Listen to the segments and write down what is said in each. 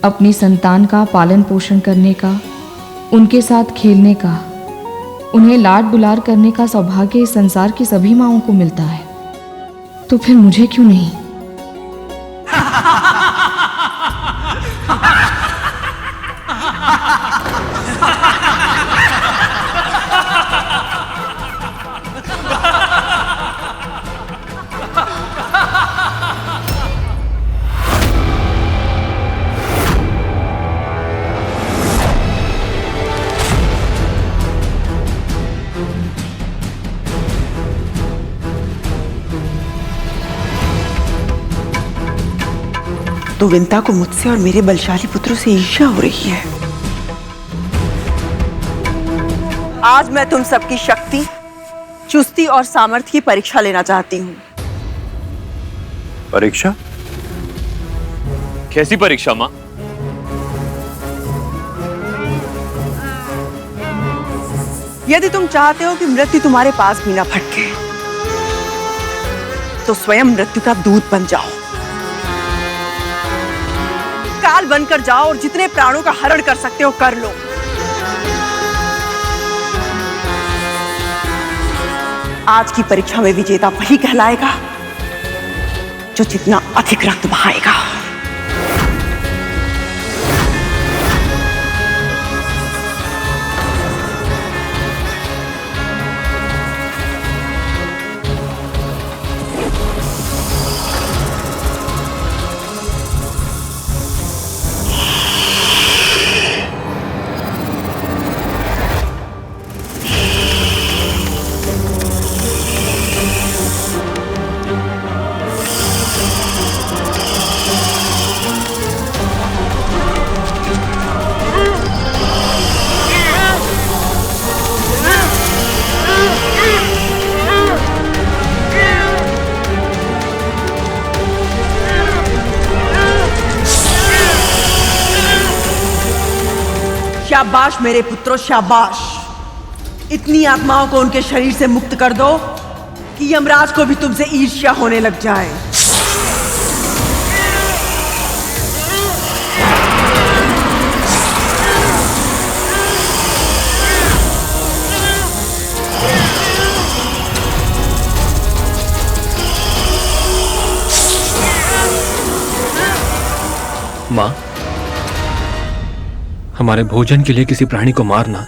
अपनी संतान का पालन पोषण करने का, उनके साथ खेलने का, उन्हें लाड दुलार करने का सौभाग्य इस संसार की सभी माँओं को मिलता है, तो फिर मुझे क्यों नहीं? तो विंता को मुझसे और मेरे बलशाली पुत्रों से ईर्ष्या हो रही है। आज मैं तुम सबकी शक्ति, चुस्ती और सामर्थ्य की परीक्षा लेना चाहती हूँ। परीक्षा? कैसी परीक्षा माँ? यदि तुम चाहते हो कि मृत्यु तुम्हारे पास भी ना भटके, तो स्वयं मृत्यु का दूत बन जाओ, काल बनकर जाओ और जितने प्राणों का हरण कर सकते हो कर लो। आज की परीक्षा में विजेता वही कहलाएगा जो जितना अधिक रक्त बहाएगा। शाबाश मेरे पुत्रों, शाबाश। इतनी आत्माओं को उनके शरीर से मुक्त कर दो कि यमराज को भी तुमसे ईर्ष्या होने लग जाए। माँ, हमारे भोजन के लिए किसी प्राणी को मारना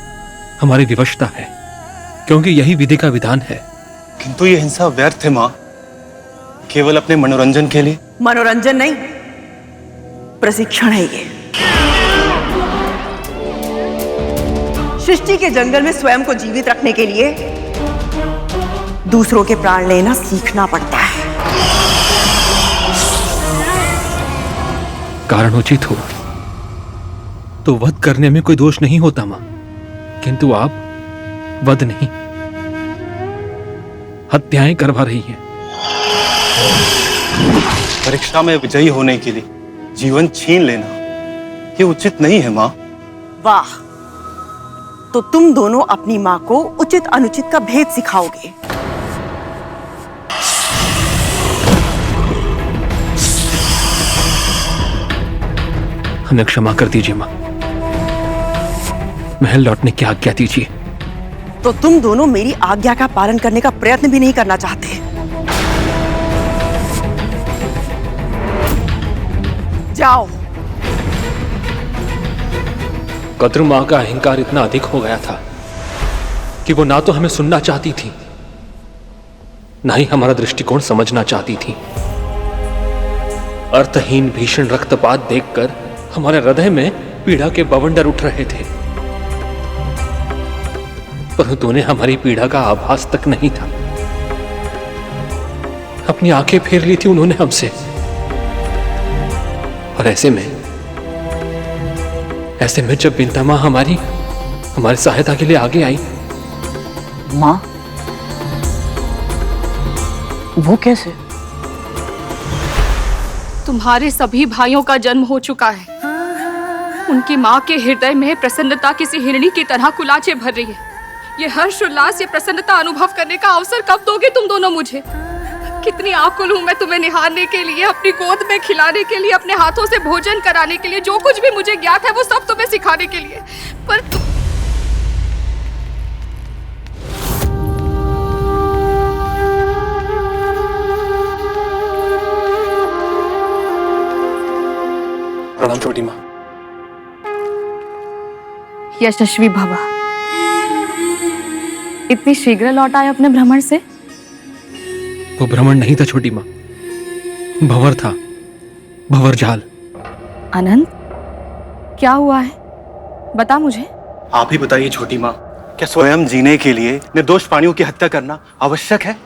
हमारी विवशता है, क्योंकि यही विधि का विधान है। किंतु ये हिंसा व्यर्थ है माँ, केवल अपने मनोरंजन के लिए। मनोरंजन नहीं, प्रशिक्षण है ये। सृष्टि के जंगल में स्वयं को जीवित रखने के लिए दूसरों के प्राण लेना सीखना पड़ता है। कारण उचित हो तो वध करने में कोई दोष नहीं होता मां, किंतु आप वध नहीं, हत्याएं करवा रही हैं। परीक्षा में विजयी होने के लिए जीवन छीन लेना ये उचित नहीं है मां। वाह, तो तुम दोनों अपनी मां को उचित अनुचित का भेद सिखाओगे। हमें क्षमा कर दीजिए मां, महल लौटने की आज्ञा दीजिए। तो तुम दोनों मेरी आज्ञा का पालन करने का प्रयत्न भी नहीं करना चाहते। जाओ। कद्रू मां का अहंकार इतना अधिक हो गया था कि वो ना तो हमें सुनना चाहती थी, ना ही हमारा दृष्टिकोण समझना चाहती थी। अर्थहीन भीषण रक्तपात देखकर हमारे हृदय में पीड़ा के बवंडर उठ रहे थे, परंतु उन्हें हमारी पीड़ा का आभास तक नहीं था। अपनी आंखें फेर ली थी उन्होंने हमसे, और ऐसे में जब विंता मां हमारी सहायता के लिए आगे आई। मां, वो कैसे? तुम्हारे सभी भाइयों का जन्म हो चुका है। उनकी माँ के हृदय में प्रसन्नता किसी हिरणी की तरह कुलाचे भर रही है। ये हर्ष उल्लास, ये प्रसन्नता अनुभव करने का अवसर कब दोगे तुम दोनों मुझे? कितनी आकुल हूँ मैं तुम्हें निहारने के लिए, अपनी गोद में खिलाने के लिए, अपने हाथों से भोजन कराने के लिए। जो कुछ भी मुझे ज्ञात है वो सब तुम्हें सिखाने के लिए। पर प्रणाम छोटी माँ। यशस्वी भवा। इतनी शीघ्र लौट आए अपने भ्रमण से? वो भ्रमण नहीं था छोटी माँ, भंवर था, भंवर झाल। अनंत, क्या हुआ है? बता मुझे। आप ही बताइए छोटी माँ, क्या स्वयं जीने के लिए निर्दोष प्राणियों की हत्या करना आवश्यक है?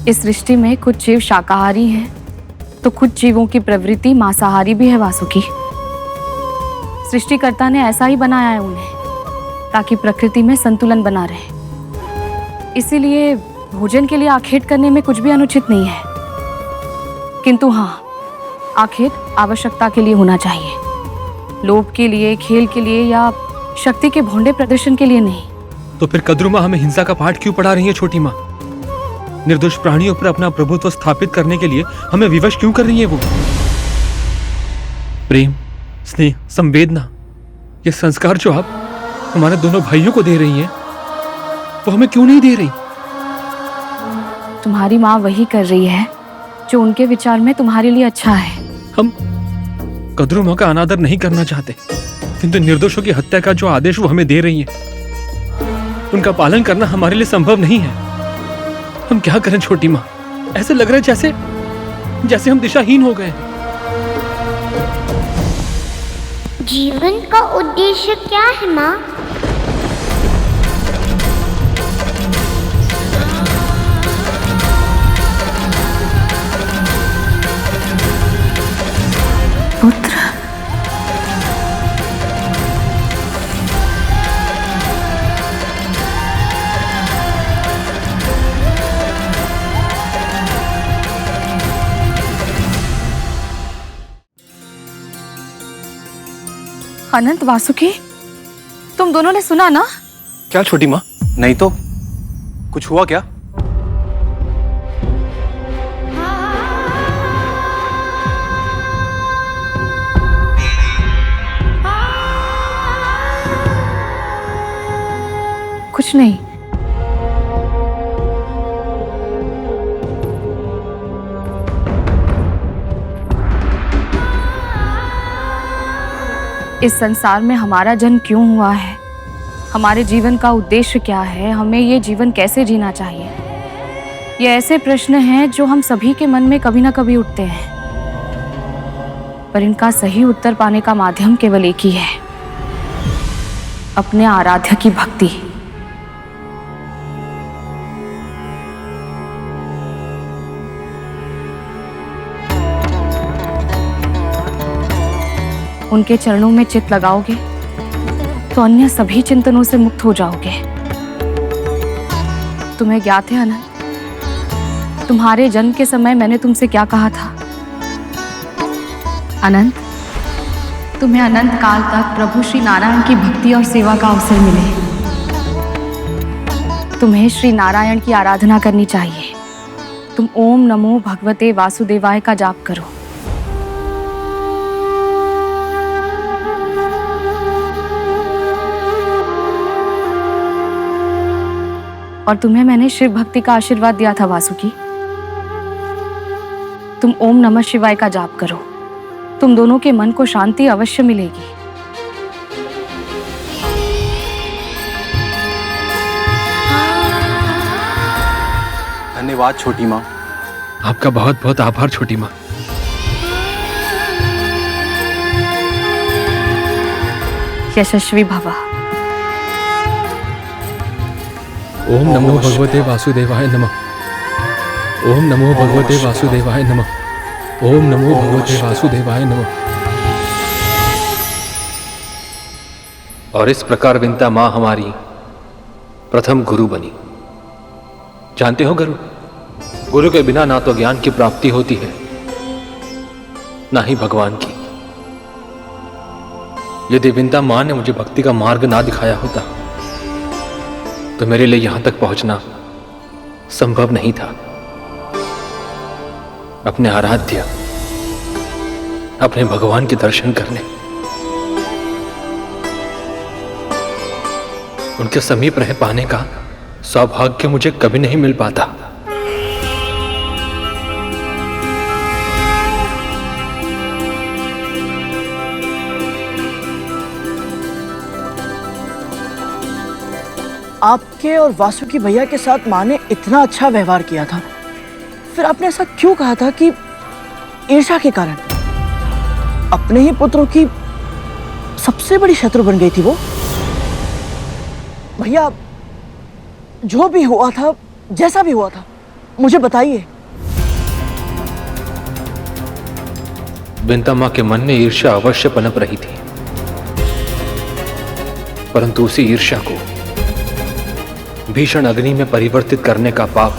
इस सृष्टि में कुछ जीव शाकाहारी हैं, तो कुछ जीवों की प्रवृत्ति मांसाहारी भी है वासुकी। सृष्टिकर्ता ने ऐसा ही बनाया है उन्हें, ताकि प्रकृति में संतुलन बना रहे। इसीलिए भोजन के लिए आखेट करने में कुछ भी अनुचित नहीं है, किंतु हाँ, आखेट आवश्यकता के लिए होना चाहिए, लोभ के लिए, खेल के लिए या शक्ति के भोंडे प्रदर्शन के लिए नहीं। तो फिर कद्रू माँ हमें हिंसा का पाठ क्यों पढ़ा रही है छोटी माँ? निर्दोष प्राणियों पर अपना प्रभुत्व स्थापित करने के लिए हमें विवश क्यों कर रही है वो? प्रेम, स्नेह, संवेदना, ये संस्कार जो आप हमारे दोनों भाइयों को दे रही हैं, वो हमें क्यों नहीं दे रही? तुम्हारी माँ वही कर रही है जो उनके विचार में तुम्हारे लिए अच्छा है। हम कद्रू माँ का अनादर नहीं करना चाहते, किंतु निर्दोषों की हत्या का जो आदेश वो हमें दे रही है, उनका पालन करना हमारे लिए संभव नहीं है। हम क्या करें छोटी माँ? ऐसे लग रहा है जैसे हम दिशाहीन हो गए। जीवन का उद्देश्य क्या है माँ? पुत्र, अनंत, वासुकी, तुम दोनों ने सुना ना? क्या छोटी माँ? नहीं तो कुछ हुआ क्या? कुछ नहीं। इस संसार में हमारा जन्म क्यों हुआ है, हमारे जीवन का उद्देश्य क्या है, हमें ये जीवन कैसे जीना चाहिए, ये ऐसे प्रश्न हैं जो हम सभी के मन में कभी ना कभी उठते हैं। पर इनका सही उत्तर पाने का माध्यम केवल एक ही है, अपने आराध्य की भक्ति। उनके चरणों में चित्त लगाओगे तो अन्य सभी चिंतनों से मुक्त हो जाओगे। तुम्हें ज्ञात है अनंत, तुम्हारे जन्म के समय मैंने तुमसे क्या कहा था? अनंत, तुम्हें अनंत काल तक प्रभु श्री नारायण की भक्ति और सेवा का अवसर मिले। तुम्हें श्री नारायण की आराधना करनी चाहिए। तुम ओम नमो भगवते वासुदेवाय का जाप करो। और तुम्हें मैंने शिव भक्ति का आशीर्वाद दिया था वासुकी। तुम ओम नमः शिवाय का जाप करो, तुम दोनों के मन को शांति अवश्य मिलेगी। धन्यवाद छोटी माँ। आपका बहुत बहुत आभार छोटी माँ। यशस्वी भवा। ओम नमो भगवते वासुदेवाय नमः। ओम नमो भगवते वासुदेवाय नमः। ओम नमो भगवते वासुदेवाय नमः। और इस प्रकार विंता माँ हमारी प्रथम गुरु बनी। जानते हो गुरु के बिना ना तो ज्ञान की प्राप्ति होती है, ना ही भगवान की। यदि विंता माँ ने मुझे भक्ति का मार्ग ना दिखाया होता तो मेरे लिए यहां तक पहुंचना संभव नहीं था अपने आराध्य, अपने भगवान के दर्शन करने, उनके समीप रह पाने का सौभाग्य मुझे कभी नहीं मिल पाता। आपके और वासुकी भैया के साथ माँ ने इतना अच्छा व्यवहार किया था, फिर आपने ऐसा क्यों कहा था कि ईर्ष्या के कारण अपने ही पुत्रों की सबसे बड़ी शत्रु बन गई थी वो? भैया, जो भी हुआ था, जैसा भी हुआ था, मुझे बताइए। विंता मां के मन में ईर्ष्या अवश्य पनप रही थी, परंतु उसी ईर्ष्या को भीषण अग्नि में परिवर्तित करने का पाप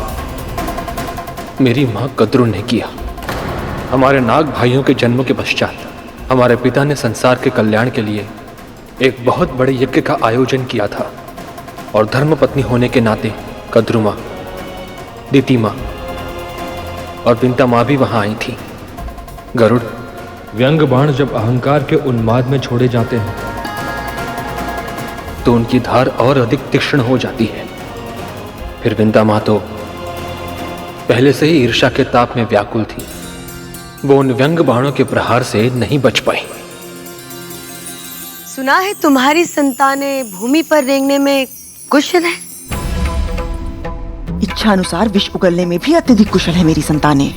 मेरी मां कद्रू ने किया। हमारे नाग भाइयों के जन्म के पश्चात हमारे पिता ने संसार के कल्याण के लिए एक बहुत बड़े यज्ञ का आयोजन किया था, और धर्मपत्नी होने के नाते कद्रू मां, दीति मां और विंता मां भी वहां आई थी। गरुड़, व्यंग बाण जब अहंकार के उन्माद में छोड़े जाते हैं तो उनकी धार और अधिक तीक्ष्ण हो जाती है। फिर विंता मां तो पहले से ही ईर्ष्या के ताप में व्याकुल थी। वो उन व्यंग बाणों के प्रहार से नहीं बच पाई। सुना है तुम्हारी संतानें भूमि पर रेंगने में कुशल है। इच्छा अनुसार विष उगलने में भी अत्यधिक कुशल है मेरी संतानें।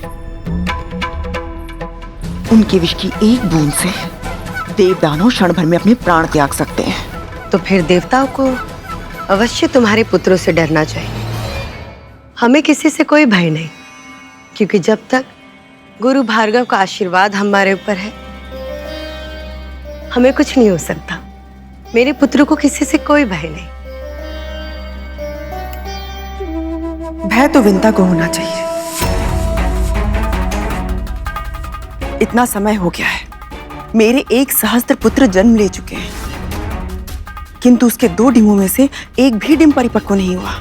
उनके विष की एक बूंद से देवदानव क्षण भर में अपने प्राण त्याग सकते हैं। तो फिर देवताओं को अवश्य तुम्हारे पुत्रों से डरना चाहिए। हमें किसी से कोई भय नहीं, क्योंकि जब तक गुरु भार्गव का आशीर्वाद हमारे ऊपर है, हमें कुछ नहीं हो सकता। मेरे पुत्रों को किसी से कोई भय नहीं। भय तो विंता को होना चाहिए। इतना समय हो गया है, मेरे 1 सहस्त्र पुत्र जन्म ले चुके हैं, किंतु उसके 2 डिमों में से एक भी डिम परिपक्व नहीं हुआ।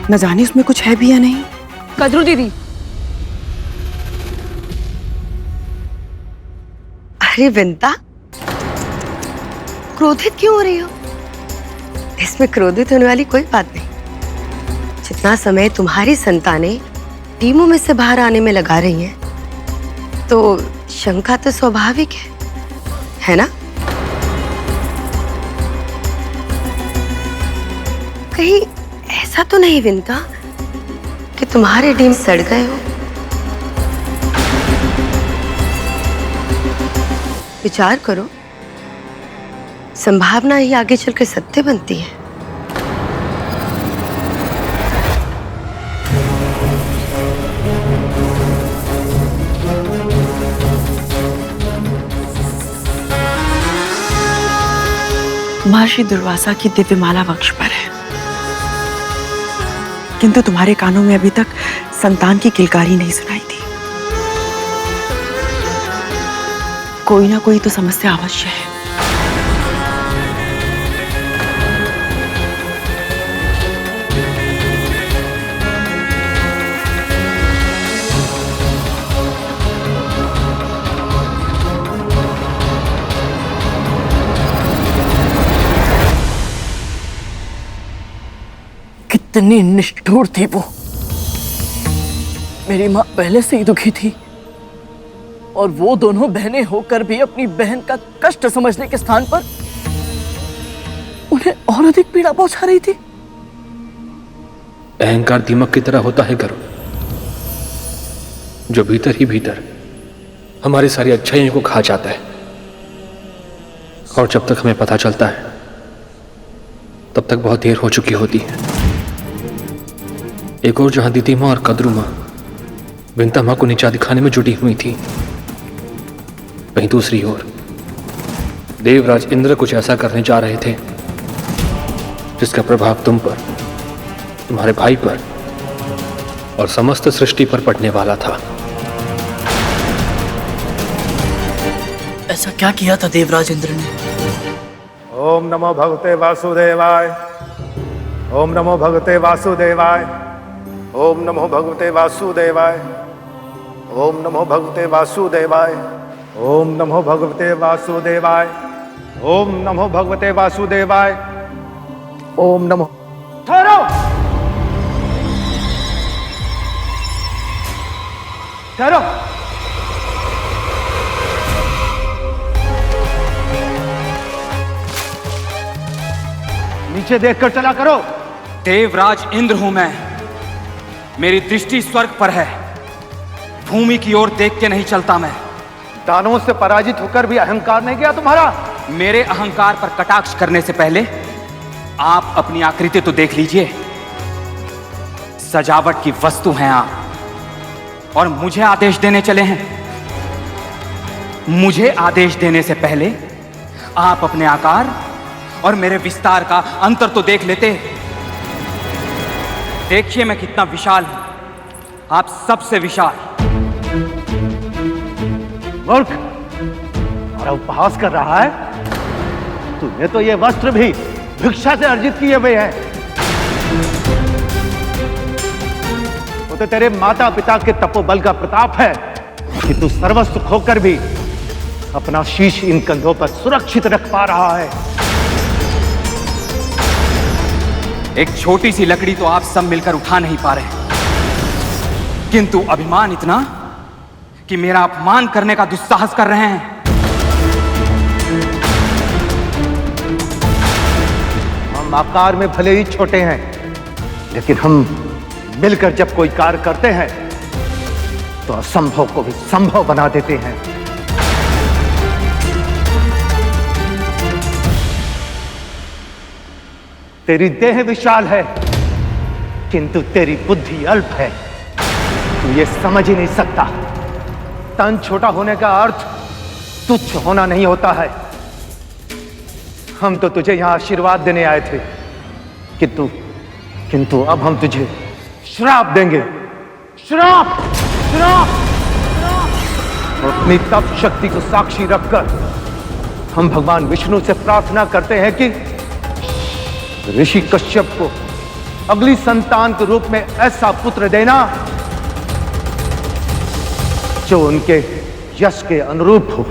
न जाने उसमें कुछ है भी या नहीं। कद्रू दीदी, अरे विंता, क्रोधित क्यों हो रही हो? इसमें क्रोधित होने वाली कोई बात नहीं। जितना समय तुम्हारी संतानें टीमों में से बाहर आने में लगा रही हैं, तो शंका तो स्वाभाविक है ना? कहीं ऐसा तो नहीं विंता कि तुम्हारे डीम सड़ गए हो? विचार करो, संभावना ही आगे चलकर सत्य बनती है। महर्षि दुर्वासा की दिव्यमाला वक्ष पर है, किंतु तुम्हारे कानों में अभी तक संतान की किलकारी नहीं सुनाई थी। कोई ना कोई तो समस्या अवश्य है। कितनी निष्ठुर थी वो। मेरी माँ पहले से ही दुखी थी, और वो दोनों बहनें होकर भी अपनी बहन का कष्ट समझने के स्थान पर उन्हें और अधिक पीड़ा पहुंचा रही थी। अहंकार दीमक की तरह होता है गरुड़, जो भीतर ही भीतर हमारी सारी अच्छाइयों को खा जाता है, और जब तक हमें पता चलता है तब तक बहुत देर हो चुकी होती है। एक और जहां दीदी मां और कद्रू मां विंता मां को नीचा दिखाने में जुटी हुई थी, वहीं दूसरी ओर देवराज इंद्र कुछ ऐसा करने जा रहे थे जिसका प्रभाव तुम पर, तुम्हारे भाई पर और समस्त सृष्टि पर पड़ने वाला था। ऐसा क्या किया था देवराज इंद्र ने? ओम नमो भगवते वासुदेवाय। ओम नमो भगवते वासुदेवाय। ओम नमो भगवते वासुदेवाय। ओम नमो भगवते वासुदेवाय। ओम नमो भगवते वासुदेवाय। ओम नमो भगवते वासुदेवाय। ओम नमो। ठहरो, ठहरो। नीचे देखकर चला करो। देवराज इंद्र हूं मैं, मेरी दृष्टि स्वर्ग पर है, भूमि की ओर देख के नहीं चलता मैं। दानवों से पराजित होकर भी अहंकार नहीं गया तुम्हारा? मेरे अहंकार पर कटाक्ष करने से पहले आप अपनी आकृति तो देख लीजिए। सजावट की वस्तु हैं आप और मुझे आदेश देने चले हैं। मुझे आदेश देने से पहले आप अपने आकार और मेरे विस्तार का अंतर तो देख लेते। देखिए मैं कितना विशाल हूं, आप सबसे विशाल। मूर्ख, और उपहास कर रहा है? तूने तो ये वस्त्र भी भिक्षा से अर्जित किए हुए हैं। वो तो तेरे माता पिता के तपोबल का प्रताप है कि तू सर्वस्व खोकर भी अपना शीश इन कंधों पर सुरक्षित रख पा रहा है। एक छोटी सी लकड़ी तो आप सब मिलकर उठा नहीं पा रहे, किंतु अभिमान इतना कि मेरा अपमान करने का दुस्साहस कर रहे हैं। हम आकार में भले ही छोटे हैं, लेकिन हम मिलकर जब कोई कार्य करते हैं तो असंभव को भी संभव बना देते हैं। तेरी देह विशाल है, किंतु तेरी बुद्धि अल्प है। तू ये समझ ही नहीं सकता। तन छोटा होने का अर्थ तुच्छ होना नहीं होता है। हम तो तुझे यहां आशीर्वाद देने आए थे, किंतु अब हम तुझे श्राप देंगे। श्राप, श्राप, श्राप। और अपनी तप शक्ति को साक्षी रखकर हम भगवान विष्णु से प्रार्थना करते हैं कि ऋषि कश्यप को अगली संतान के रूप में ऐसा पुत्र देना जो उनके यश के अनुरूप हो।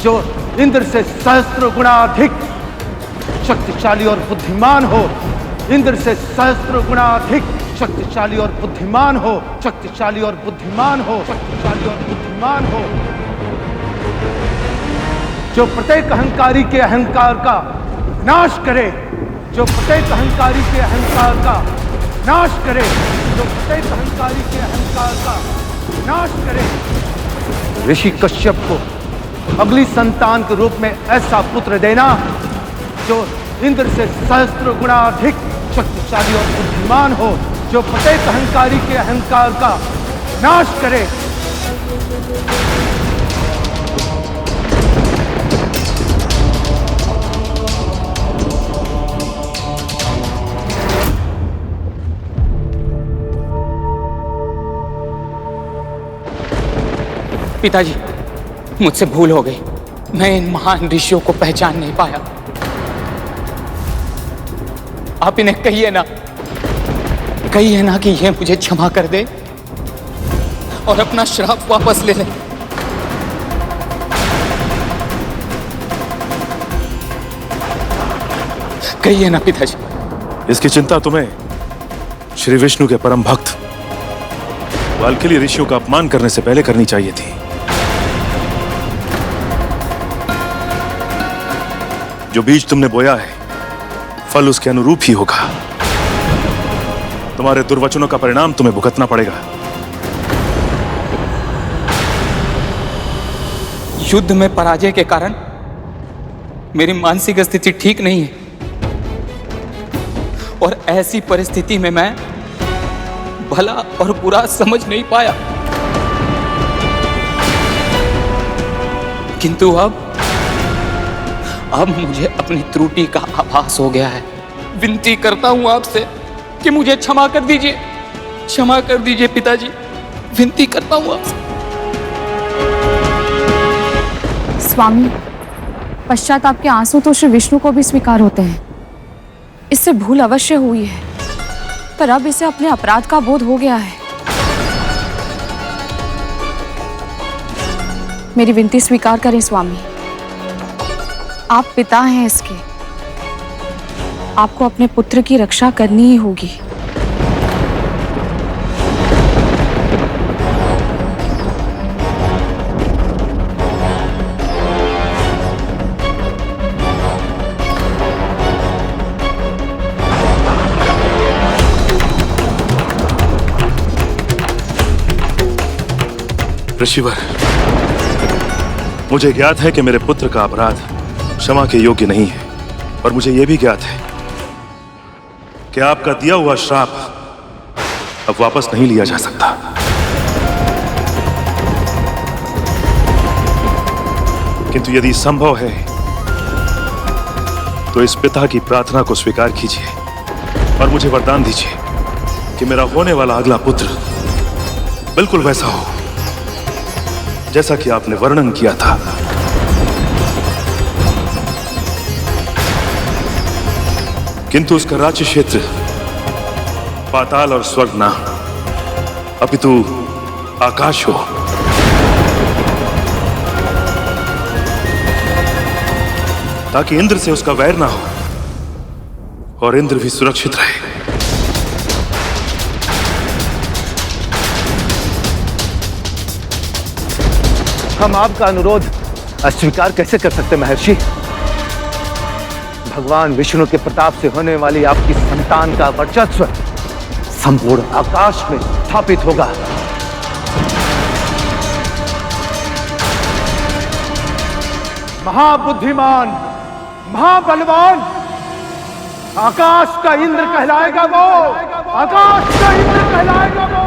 जो इंद्र से सहस्त्र गुणा अधिक शक्तिशाली और बुद्धिमान हो। इंद्र से सहस्त्र गुणा अधिक शक्तिशाली और बुद्धिमान हो। शक्तिशाली और बुद्धिमान हो। शक्तिशाली और बुद्धिमान हो। जो प्रत्येक अहंकारी के अहंकार का नाश करे। जो प्रत्येक अहंकारी के अहंकार का नाश करे। जो प्रत्येक अहंकारी के अहंकार का नाश करे। ऋषि कश्यप को अगली संतान के रूप में ऐसा पुत्र देना जो इंद्र से सहस्त्र गुणा अधिक शक्तिशाली और बुद्धिमान हो। जो प्रत्येक अहंकारी के अहंकार का नाश करे। पिताजी, मुझसे भूल हो गई। मैं इन महान ऋषियों को पहचान नहीं पाया। आप इन्हें कहिए ना कि ये मुझे क्षमा कर दे और अपना श्राप वापस ले ले। कहिए ना पिताजी। इसकी चिंता तुम्हें श्री विष्णु के परम भक्त वाल्कीली ऋषियों का अपमान करने से पहले करनी चाहिए थी। जो बीज तुमने बोया है फल उसके अनुरूप ही होगा। तुम्हारे दुर्वचनों का परिणाम तुम्हें भुगतना पड़ेगा। युद्ध में पराजय के कारण मेरी मानसिक स्थिति ठीक नहीं है और ऐसी परिस्थिति में मैं भला और बुरा समझ नहीं पाया। किंतु अब मुझे अपनी त्रुटि का आभास हो गया है। विनती करता हूं आपसे कि मुझे क्षमा कर दीजिए। क्षमा कर दीजिए पिताजी, विनती करता हूं आपसे। स्वामी, पश्चात आपके आंसू तो श्री विष्णु को भी स्वीकार होते हैं। इससे भूल अवश्य हुई है, पर अब इसे अपने अपराध का बोध हो गया है। मेरी विनती स्वीकार करें स्वामी। आप पिता हैं इसके, आपको अपने पुत्र की रक्षा करनी ही होगी। ऋषिवर, मुझे ज्ञात है कि मेरे पुत्र का अपराध क्षमा के योग्य नहीं है, और मुझे यह भी ज्ञात है कि आपका दिया हुआ श्राप अब वापस नहीं लिया जा सकता। किंतु यदि संभव है तो इस पिता की प्रार्थना को स्वीकार कीजिए और मुझे वरदान दीजिए कि मेरा होने वाला अगला पुत्र बिल्कुल वैसा हो जैसा कि आपने वर्णन किया था। किंतु उसका राज्य क्षेत्र पाताल और स्वर्ग ना, अपितु आकाश हो। ताकि इंद्र से उसका वैर ना हो और इंद्र भी सुरक्षित रहे। हम आपका अनुरोध अस्वीकार कैसे कर सकते महर्षि? भगवान विष्णु के प्रताप से होने वाली आपकी संतान का वर्चस्व संपूर्ण आकाश में स्थापित होगा। महाबुद्धिमान, महाबलवान, आकाश का इंद्र कहलाएगा वो, आकाश का इंद्र कहलाएगा वो।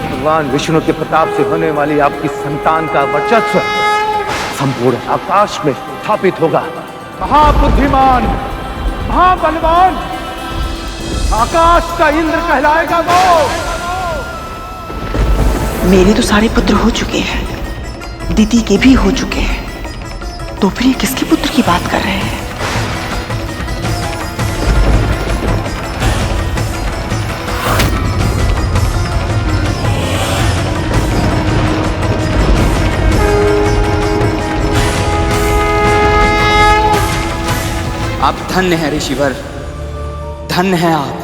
भगवान विष्णु के प्रताप से होने वाली आपकी संतान का वर्चस्व संपूर्ण आकाश में स्थापित होगा। महाबुद्धिमान, महाबलवान, आकाश का इंद्र कहलाएगा वो। मेरे तो सारे पुत्र हो चुके हैं, दीदी के भी हो चुके हैं, तो फिर ये किसके पुत्र की बात कर रहे हैं? आप धन्य हैं ऋषिवर, धन्य हैं आप।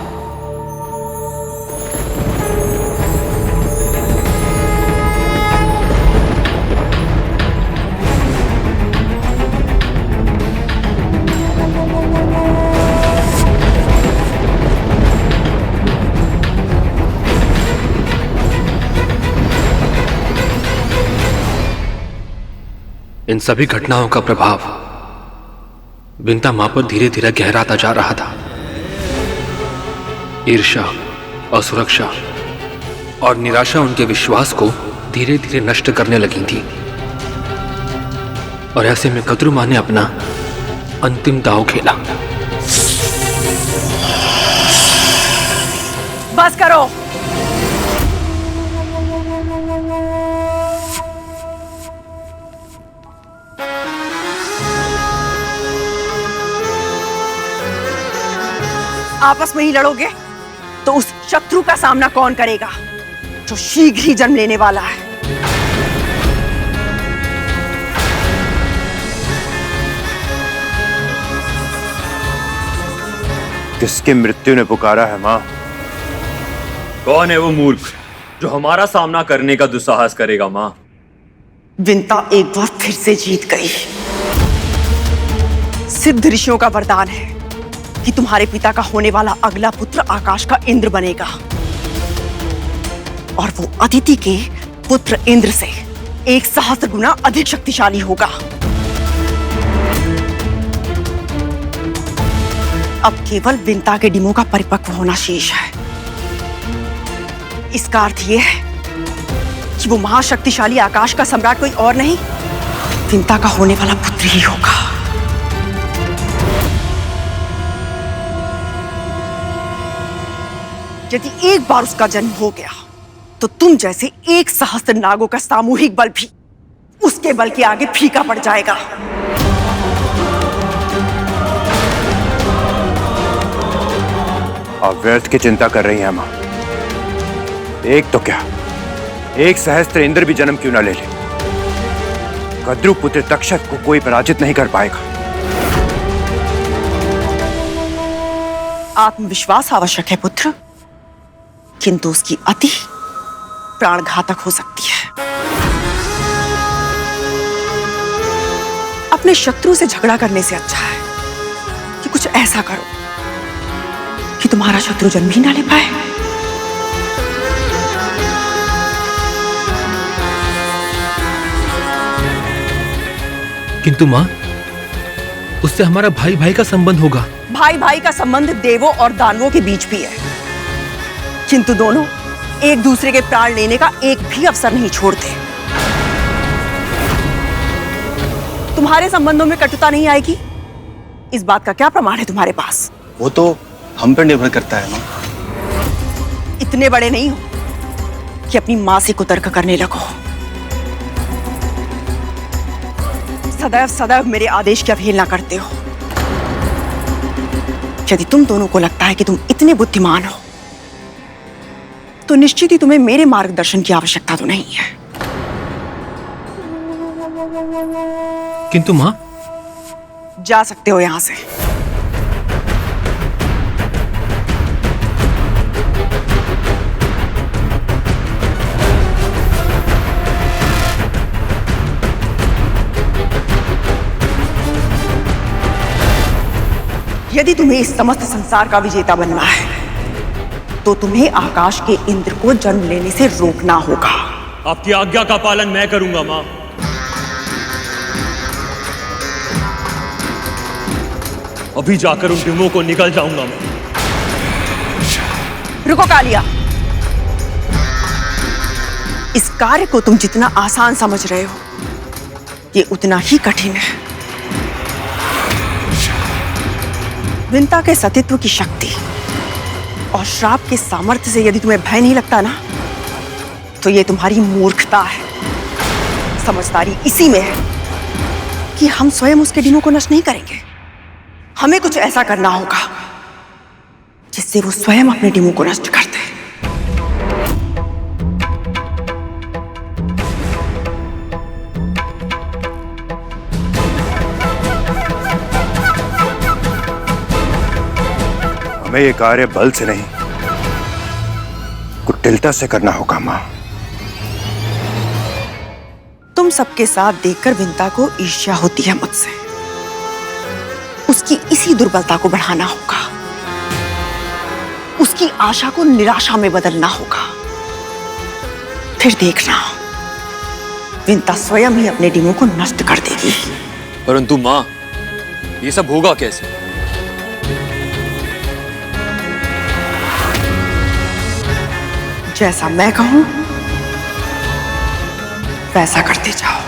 इन सभी घटनाओं का प्रभाव विंता मां पर धीरे धीरे गहराता जा रहा था। ईर्ष्या, असुरक्षा और निराशा उनके विश्वास को धीरे धीरे नष्ट करने लगी थी, और ऐसे में कद्रू मां ने अपना अंतिम दांव खेला। बस करो। आपस में ही लड़ोगे तो उस शत्रु का सामना कौन करेगा जो शीघ्र ही जन्म लेने वाला है? किसकी मृत्यु ने पुकारा है मां? कौन है वो मूर्ख जो हमारा सामना करने का दुस्साहस करेगा मां? विंता एक बार फिर से जीत गई। सिद्ध ऋषियों का वरदान है कि तुम्हारे पिता का होने वाला अगला पुत्र आकाश का इंद्र बनेगा, और वो अदिति के पुत्र इंद्र से 1 सहस्त्र गुना अधिक शक्तिशाली होगा। अब केवल विंता के डिमों का परिपक्व होना शेष है। इसका अर्थ यह है कि वो महाशक्तिशाली आकाश का सम्राट कोई और नहीं, विंता का होने वाला पुत्र ही होगा। यदि एक बार उसका जन्म हो गया तो तुम जैसे 1 सहस्त्र नागों का सामूहिक बल भी उसके बल के आगे फीका पड़ जाएगा। आप व्यर्थ की चिंता कर रही हैं मां। एक तो क्या, 1 सहस्त्र इंद्र भी जन्म क्यों ना ले ले, कद्रु पुत्र तक्षक को कोई पराजित नहीं कर पाएगा। आत्मविश्वास आवश्यक है पुत्र, किंतु उसकी अति प्राणघातक हो सकती है। अपने शत्रु से झगड़ा करने से अच्छा है कि कुछ ऐसा करो कि तुम्हारा शत्रु जन्म ही ना ले पाए। किंतु मां, उससे हमारा भाई भाई का संबंध होगा। भाई भाई का संबंध देवों और दानवों के बीच भी है, किंतु दोनों एक दूसरे के प्राण लेने का एक भी अवसर नहीं छोड़ते। तुम्हारे संबंधों में कटुता नहीं आएगी, इस बात का क्या प्रमाण है तुम्हारे पास? वो तो हम पर निर्भर करता है मां। इतने बड़े नहीं हो कि अपनी मां से कुतर्क करने लगो। सदैव सदैव मेरे आदेश की अवहेलना करते हो। यदि तुम दोनों को लगता है कि तुम इतने बुद्धिमान हो, तो निश्चित ही तुम्हें मेरे मार्गदर्शन की आवश्यकता तो नहीं है। किंतु मां, जा सकते हो यहां से। यदि तुम्हें इस समस्त संसार का विजेता बनना है, तो तुम्हें आकाश के इंद्र को जन्म लेने से रोकना होगा। आपकी आज्ञा का पालन मैं करूंगा मां। अभी जाकर उन डिमों को निकल जाऊंगा मैं। रुको कालिया, इस कार्य को तुम जितना आसान समझ रहे हो, ये उतना ही कठिन है। विंता के सतीत्व की शक्ति और श्राप के सामर्थ्य से यदि तुम्हें भय नहीं लगता ना, तो ये तुम्हारी मूर्खता है। समझदारी इसी में है कि हम स्वयं उसके डिमों को नष्ट नहीं करेंगे। हमें कुछ ऐसा करना होगा जिससे वो स्वयं अपने डिमों को नष्ट कर दे। हमें ये कार्य बल से नहीं, कुटिलता से करना होगा मां। तुम सबके साथ देखकर विंता को ईर्ष्या होती है मुझसे। उसकी इसी दुर्बलता को बढ़ाना होगा, उसकी आशा को निराशा में बदलना होगा। फिर देखना, विंता स्वयं ही अपने डिमों को नष्ट कर देगी। परंतु मां, ये सब होगा कैसे? जैसा मैं कहूं वैसा करते जाओ।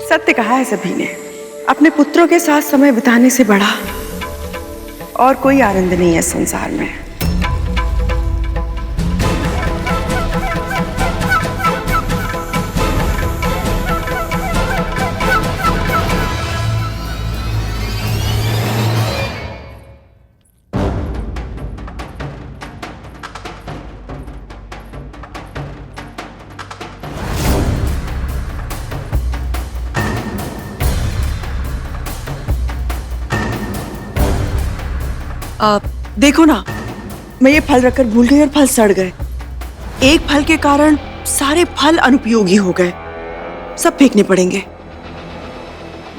सत्य कहा है सभी ने, अपने पुत्रों के साथ समय बिताने से बड़ा और कोई आनंद नहीं है संसार में। देखो ना, मैं ये फल रखकर भूल गई और फल सड़ गए। एक फल के कारण सारे फल अनुपयोगी हो गए, सब फेंकने पड़ेंगे।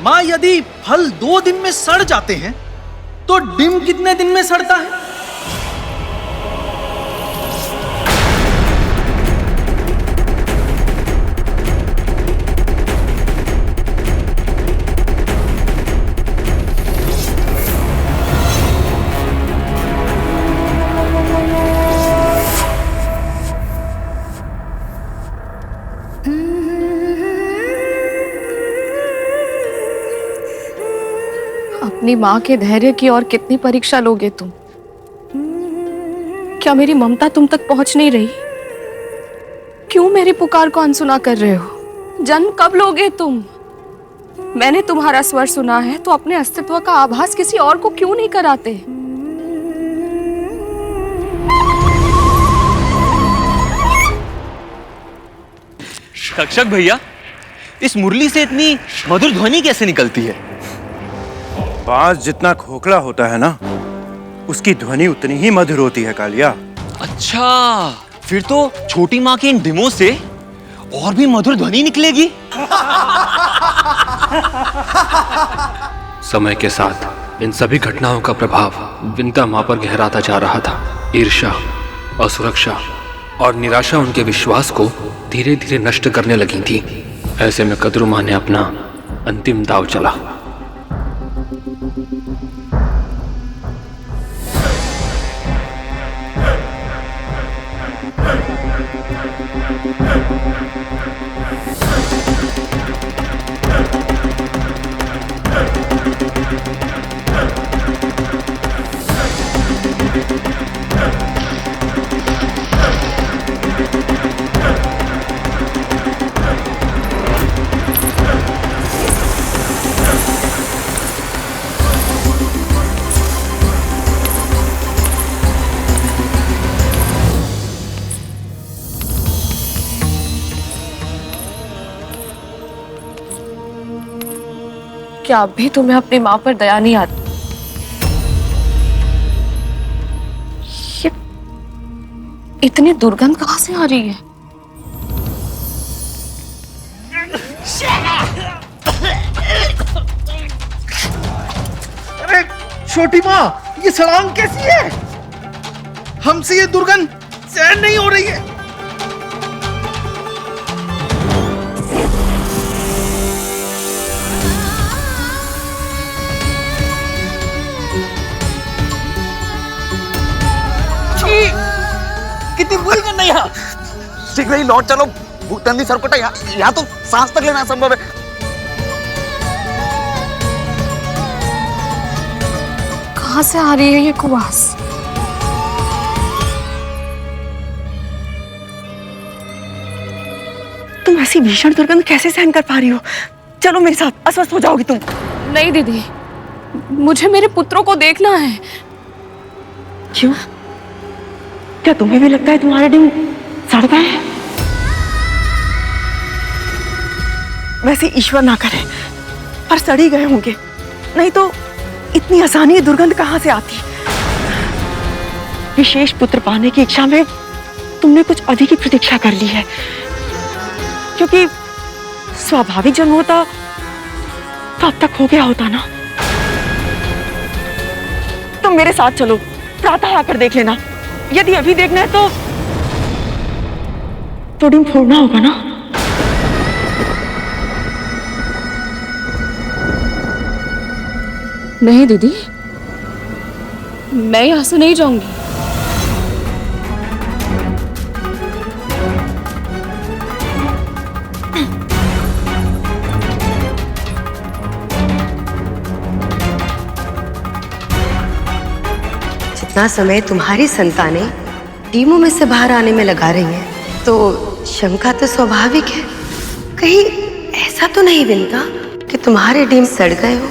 माँ, यदि फल 2 दिन में सड़ जाते हैं तो डिम कितने दिन में सड़ता है? अपनी माँ के धैर्य की और कितनी परीक्षा लोगे तुम? क्या मेरी ममता तुम तक पहुंच नहीं रही? क्यों मेरी पुकार को अनसुना कर रहे हो? जन्म कब लोगे तुम? मैंने तुम्हारा स्वर सुना है तो अपने अस्तित्व का आभास किसी और को क्यों नहीं कराते? तक्षक भैया, इस मुरली से इतनी मधुर ध्वनि कैसे निकलती है? बांस जितना खोखला होता है ना, उसकी ध्वनि उतनी ही मधुर होती है कालिया। अच्छा, फिर तो छोटी माँ के इन डिमों से और भी मधुर ध्वनि निकलेगी। समय के साथ इन सभी घटनाओं का प्रभाव विंता माँ पर गहराता जा रहा था। ईर्ष्या, असुरक्षा और निराशा उनके विश्वास को धीरे धीरे नष्ट करने लगी थी। ऐसे में कद्रू माँ ने अपना अंतिम दांव चला। क्या अब भी तुम्हें अपनी माँ पर दया नहीं आती? ये इतनी दुर्गंध कहाँ से आ रही है? अरे छोटी माँ, ये सड़ांग कैसी है? हमसे ये दुर्गंध सहन नहीं हो रही है। कितनी बुरी गंध है यहाँ। शीघ्र ही लौट चलो, भूतंदी सरकोटा यहाँ तो सांस तक लेना असंभव है। कहाँ से आ रही है ये कुवास? तुम ऐसी भीषण दुर्गंध कैसे सहन कर पा रही हो? चलो मेरे साथ, अस्वस्थ हो जाओगी तुम। नहीं दीदी, मुझे मेरे पुत्रों को देखना है। क्यों? क्या तुम्हें भी लगता है तुम्हारे डिम सड़ गए हैं? वैसे ईश्वर ना करे पर सड़ ही गए होंगे, नहीं तो इतनी आसानी दुर्गंध कहाँ से आती? विशेष पुत्र पाने की इच्छा में तुमने कुछ अधिक ही प्रतीक्षा कर ली है, क्योंकि स्वाभाविक जन्म होता तो अब तक हो गया होता ना। तुम मेरे साथ चलो, प्रातः आकर देख लेना। यदि अभी देखना है तो डिम फोड़ना होगा ना। नहीं दीदी, मैं यहां से नहीं जाऊंगी। जितना समय तुम्हारी संतानें टीमों में से बाहर आने में लगा रही हैं, तो शंका तो स्वाभाविक है। कहीं ऐसा तो नहीं विंता कि तुम्हारे डीम सड़ गए हो?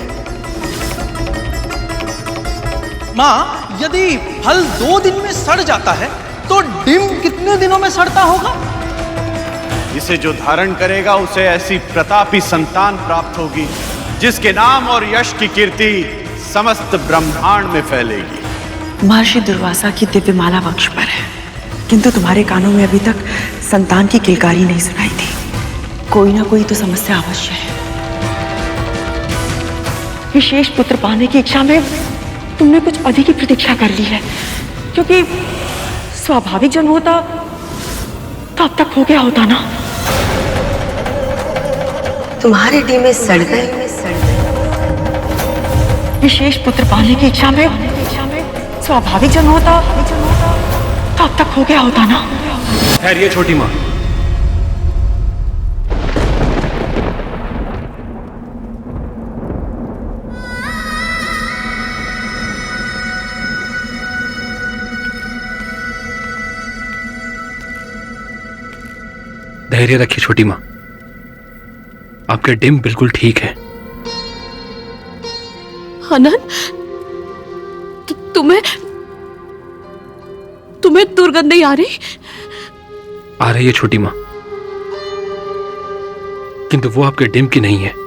माँ, यदि फल 2 दिन में सड़ जाता है तो डिम कितने दिनों में सड़ता होगा? इसे जो धारण करेगा उसे ऐसी प्रतापी संतान प्राप्त होगी जिसके नाम और यश की कीर्ति समस्त ब्रह्मांड में फैलेगी। महर्षि दुर्वासा की दिव्य माला वक्ष पर है, किंतु तुम्हारे कानों में अभी तक संतान की किलकारी नहीं सुनाई थी। कोई ना कोई तो समस्या अवश्य है। विशेष पुत्र पाने की इच्छा में तुमने कुछ अधिक ही प्रतीक्षा कर ली है, क्योंकि स्वाभाविक जन्म होता तो अब तक हो गया होता ना। तुम्हारे डीमे सड़ गए। विशेष पुत्र पाने की इच्छा में स्वाभाविक जन्म होता तो अब तक हो गया होता ना। ठहरिए छोटी माँ। धैर्य रखिए छोटी माँ, आपके डिम बिल्कुल ठीक है। आनंद, तुम्हें दुर्गंध नहीं आ रही? आ रही है छोटी माँ, किंतु वो आपके डिम की नहीं है।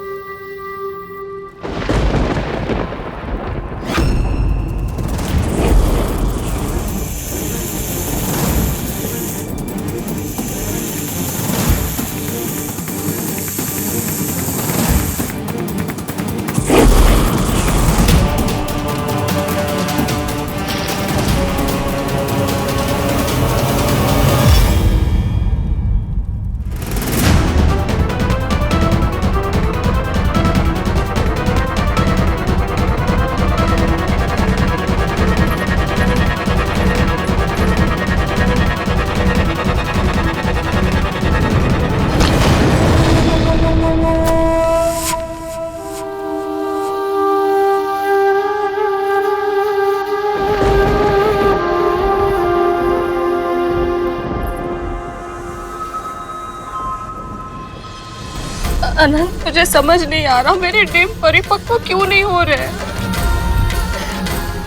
अनंत, मुझे समझ नहीं आ रहा मेरे डिम परिपक्व क्यों नहीं हो रहे।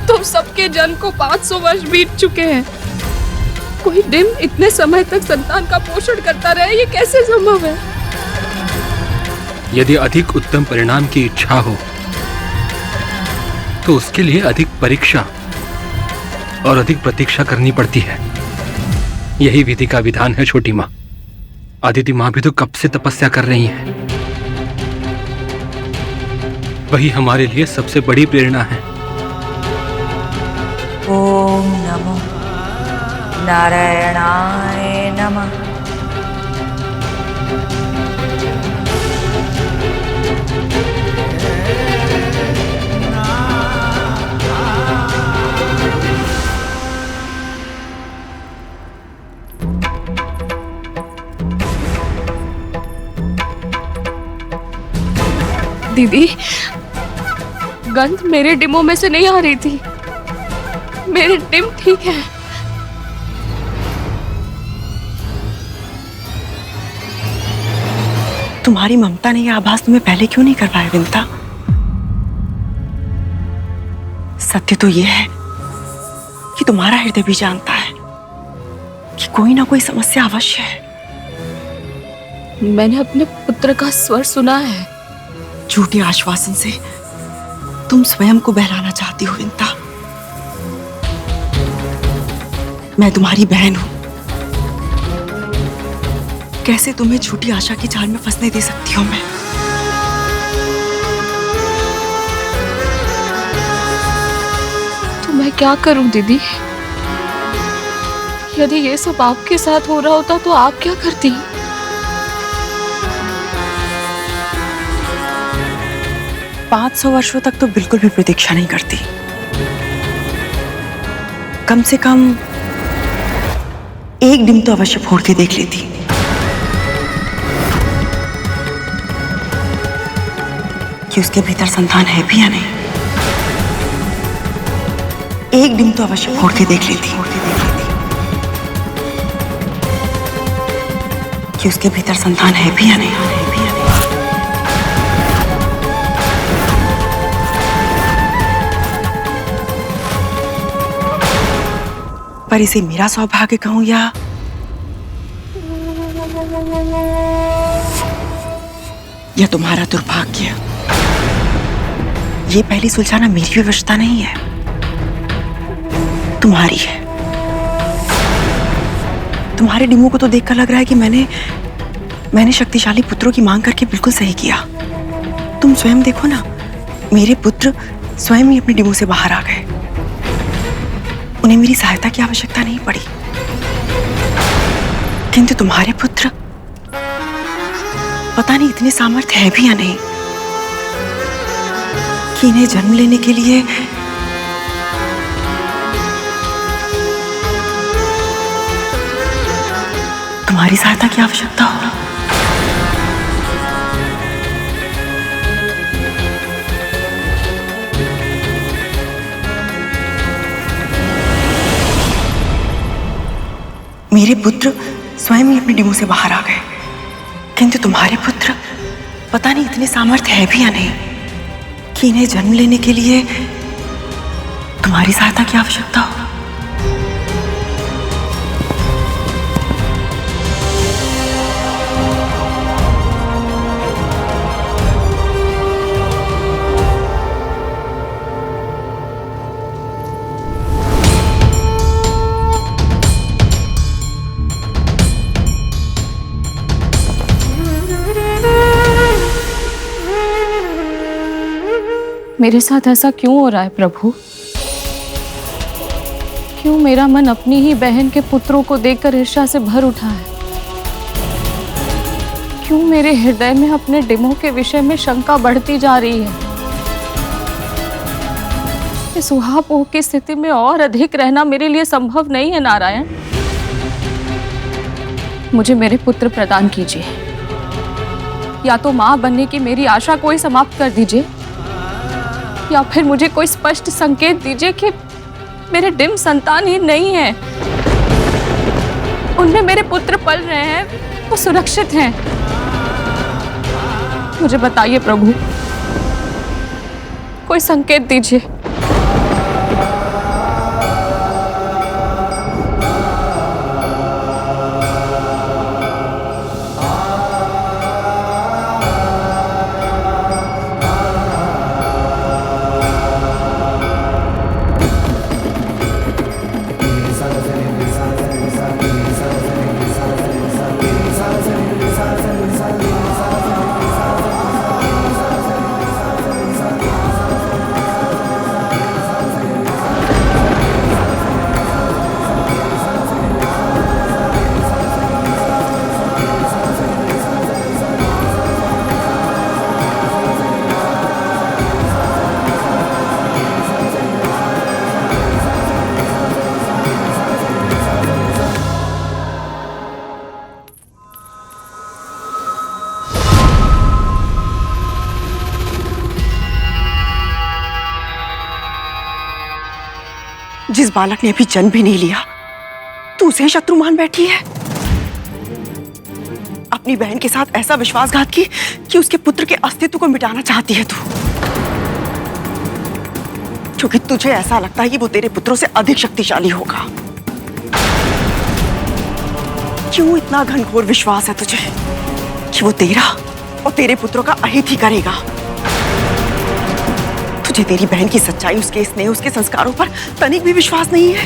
तुम सबके जन्म को 500 वर्ष बीत चुके हैं, कोई डिम इतने समय तक संतान का पोषण करता रहे, ये कैसे संभव है? यदि अधिक उत्तम परिणाम की इच्छा हो तो उसके लिए अधिक परीक्षा और अधिक प्रतीक्षा करनी पड़ती है। यही विधि का विधान है छोटी माँ। अदिति माँ भी तो कब से तपस्या कर रही हैं। वही हमारे लिए सबसे बड़ी प्रेरणा है। ओम नमो नारायणाय नमः। दीदी, गंध मेरे डिमों में से नहीं आ रही थी। मेरे डिम ठीक है। तुम्हारी ममता ने यह आभास तुम्हें पहले क्यों नहीं करवाया विंता? सत्य तो यह है कि तुम्हारा हृदय भी जानता है कि कोई ना कोई समस्या अवश्य है। मैंने अपने पुत्र का स्वर सुना है। झूठे आश्वासन से तुम स्वयं को बहलाना चाहती हो विंता। मैं तुम्हारी बहन हूं, कैसे तुम्हें झूठी आशा की जाल में फंसने दे सकती हूं मैं? तो मैं क्या करूं दीदी? यदि ये सब आपके साथ हो रहा होता तो आप क्या करती? पांच 500 वर्षों तक तो बिल्कुल भी प्रतीक्षा नहीं करती। कम से कम एक दिन तो अवश्य फोड़ के देख लेती। कि उसके भीतर संतान है भी या नहीं। एक दिन तो अवश्य फोड़ के देख लेती कि उसके भीतर संतान है भी या नहीं। पर इसे मेरा सौभाग्य कहूं या तुम्हारा दुर्भाग्य, ये पहली सुलझाना मेरी व्यवस्था नहीं है, तुम्हारी है। तुम्हारे डिमो को तो देखकर लग रहा है कि मैंने शक्तिशाली पुत्रों की मांग करके बिल्कुल सही किया। तुम स्वयं देखो ना, मेरे पुत्र स्वयं ही अपने डिमो से बाहर आ गए। उन्हें मेरी सहायता की आवश्यकता नहीं पड़ी, किंतु तुम्हारे पुत्र पता नहीं इतने सामर्थ्य है भी या नहीं कि इन्हें जन्म लेने के लिए तुम्हारी सहायता की आवश्यकता हो। मेरे पुत्र स्वयं ही अपने डिमो से बाहर आ गए, किंतु तुम्हारे पुत्र पता नहीं इतने सामर्थ्य है भी या नहीं कि इन्हें जन्म लेने के लिए तुम्हारी सहायता की आवश्यकता हो। मेरे साथ ऐसा क्यों हो रहा है प्रभु? क्यों मेरा मन अपनी ही बहन के पुत्रों को देखकर ईर्ष्या से भर उठा है? क्यों मेरे हृदय में अपने डिमो के विषय में शंका बढ़ती जा रही है? इस उहापोह की स्थिति में और अधिक रहना मेरे लिए संभव नहीं है नारायण। मुझे मेरे पुत्र प्रदान कीजिए, या तो मां बनने की मेरी आशा को ही समाप्त कर दीजिए, या फिर मुझे कोई स्पष्ट संकेत दीजिए कि मेरे डिम संतान ही नहीं है, उनमें मेरे पुत्र पल रहे हैं, वो सुरक्षित हैं। मुझे बताइए प्रभु, कोई संकेत दीजिए। जिस बालक ने अभी जन्म भी नहीं लिया, तू उसे शत्रु मान बैठी है। अपनी बहन के साथ ऐसा विश्वासघात की कि उसके पुत्र के अस्तित्व को मिटाना चाहती है तू, क्योंकि तुझे ऐसा लगता है कि वो तेरे पुत्रों से अधिक शक्तिशाली होगा। क्यों इतना घनघोर विश्वास है तुझे कि वो तेरा और तेरे पुत्रों का अहित ही करेगा? तुझे तेरी बहन की सच्चाई, उसके स्नेह, उसके संस्कारों पर तनिक भी विश्वास नहीं है।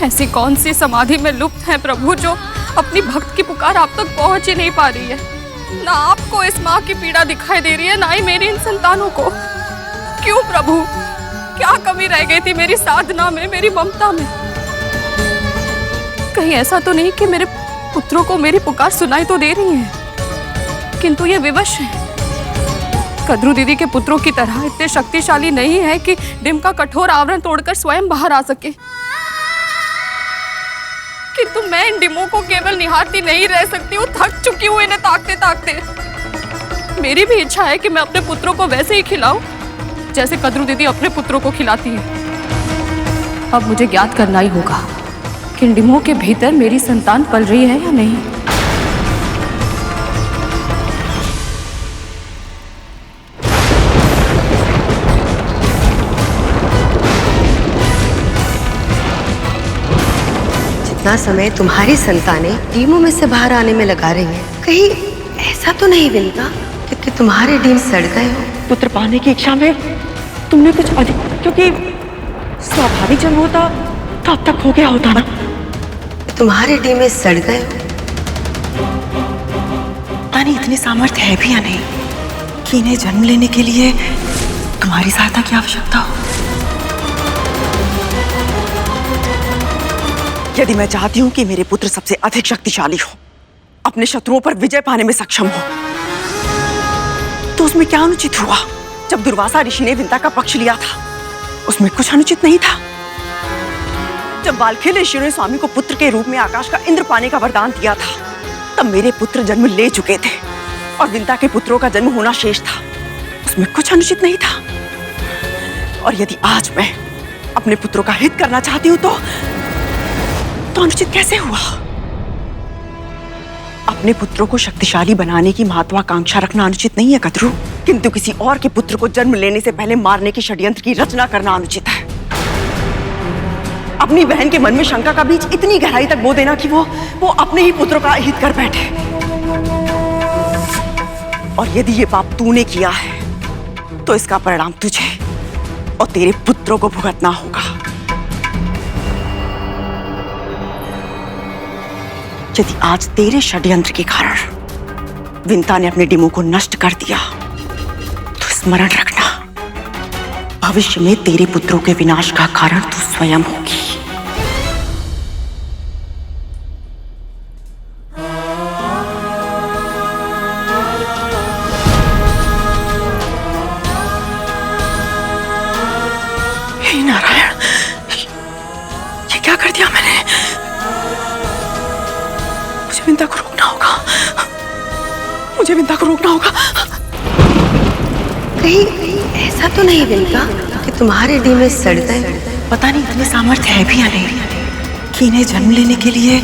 ऐसी कौन सी समाधि में लुप्त है प्रभु जो अपनी भक्त की पुकार आप तक पहुंच ही नहीं पा रही है? ना आपको इस माँ की पीड़ा दिखाई दे रही है, ना ही मेरी इन संतानों को। क्यों प्रभु, क्या कमी रह गई थी मेरी साधना में, मेरी ममता में? कहीं ऐसा तो नहीं कि मेरे पुत्रों को मेरी पुकार सुनाई तो दे रही है, किंतु ये विवश है। कद्रू दीदी के पुत्रों की तरह इतने शक्तिशाली नहीं है कि डिम का कठोर आवरण तोड़कर स्वयं बाहर आ सके। किंतु मैं इन डिमों को केवल निहारती नहीं रह सकती हूँ, थक चुकी हूँ इन्हें ताकते ताकते। मेरी भी इच्छा है कि मैं अपने पुत्रों को वैसे ही खिलाऊं जैसे कद्रू दीदी अपने पुत्रों को खिलाती है। अब मुझे ज्ञात करना ही होगा कि इन डिमों के भीतर मेरी संतान पल रही है या नहीं। जितना समय तुम्हारी संतानें डीमों में से बाहर आने में लगा रही हैं, कहीं ऐसा तो नहीं विनता कि तुम्हारे डीम सड़ गए हो? पुत्र पाने की इच्छा में तुमने कुछ अधिक, क्योंकि स्वाभाविक जन्म होता तो अब तक हो गया होता ना। तुम्हारे डीम में सड़ गए हो पता नहीं इतनी सामर्थ्य है भी या नहीं कि इन्हें जन्म लेने के लिए तुम्हारी सहायता की आवश्यकता हो। यदि मैं चाहती हूं कि मेरे पुत्र सबसे अधिक शक्तिशाली हो, अपने शत्रुओं पर विजय पाने में सक्षम हो, तो उसमें क्या अनुचित हुआ? जब दुर्वासा ऋषि ने विंता का पक्ष लिया था, उसमें कुछ अनुचित नहीं था। जब बालखेल ऋषि ने स्वामी को पुत्र के रूप में आकाश का इंद्र पाने का वरदान दिया था, तब मेरे पुत्र जन्म ले चुके थे और विंता के पुत्रों का जन्म होना शेष था। उसमें कुछ अनुचित नहीं था। और यदि आज मैं अपने पुत्रों का हित करना चाहती हूं तो अनुचित कैसे हुआ? अपने पुत्रों को शक्तिशाली बनाने की महत्वाकांक्षा रखना अनुचित नहीं है कद्रू, किंतु किसी और के पुत्र को जन्म लेने से पहले मारने के षड्यंत्र की रचना करना अनुचित है। अपनी बहन के मन में शंका का बीज इतनी गहराई तक बो देना कि वो अपने ही पुत्रों का हित कर बैठे। और यदि ये पाप तूने किया है तो इसका परिणाम तुझे और तेरे पुत्रों को भुगतना होगा। यदि आज तेरे षड्यंत्र के कारण विंता ने अपने डिमो को नष्ट कर दिया, तो स्मरण रखना, भविष्य में तेरे पुत्रों के विनाश का कारण तू स्वयं होगी। हे नारायण, ये क्या कर दिया मैंने? मुझे विंता को रोकना होगा, मुझे विंता को रोकना होगा। कहीं ऐसा तो नहीं विंता कि तुम्हारे डी में सड़ गए? पता नहीं इतने सामर्थ्य है भी या नहीं कि इन्हें जन्म लेने के लिए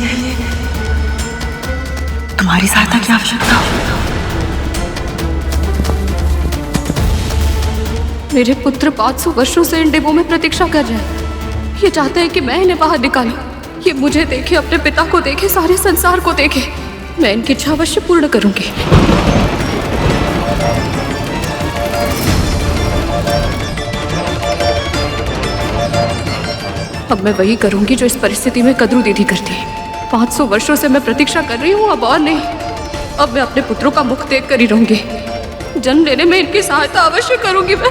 तुम्हारी सहायता की आवश्यकता हो। मेरे पुत्र 500 वर्षों से इन डिब्बों में प्रतीक्षा कर रहे हैं। ये चाहते हैं कि मैं इन्हें बाहर निकालूं। ये मुझे देखे, अपने पिता को देखे, सारे संसार को देखे। मैं इनकी इच्छा अवश्य पूर्ण करूंगी। अब मैं वही करूंगी जो इस परिस्थिति में कद्रू दीदी करती है। 500 वर्षों से मैं प्रतीक्षा कर रही हूँ, अब और नहीं। अब मैं अपने पुत्रों का मुख देख कर ही रहूंगी। जन्म लेने में इनकी सहायता अवश्य करूंगी मैं।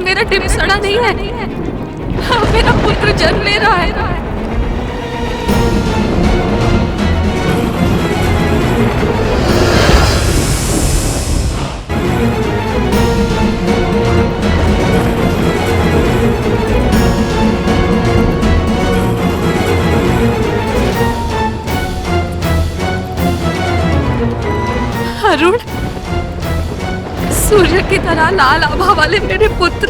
मेरा डिम सड़ा नहीं है। मेरा पुत्र जन्म ले रहा है। अरुण, सूर्य की तरह लाल आभा वाले मेरे पुत्र।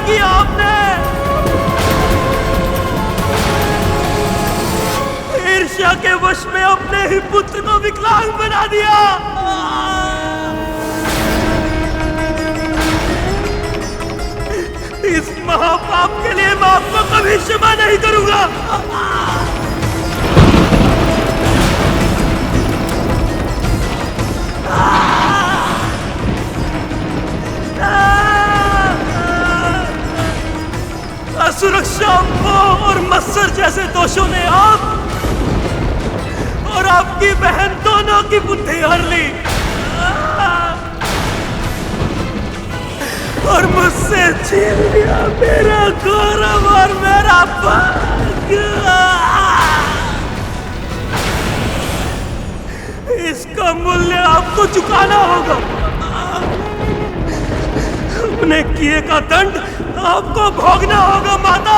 किया आपने? ईर्ष्या के वश में अपने ही पुत्र को विकलांग बना दिया। इस महापाप के लिए मैं आपको कभी क्षमा नहीं करूंगा। असुरक्षा और मत्सर जैसे दोषों ने आप और आपकी बहन दोनों की बुद्धि हर ली और मुझसे छीन लिया मेरा गौरव और मेरा भाग्य। इसका मूल्य आपको चुकाना होगा। अपने किए का दंड आपको भोगना होगा माता।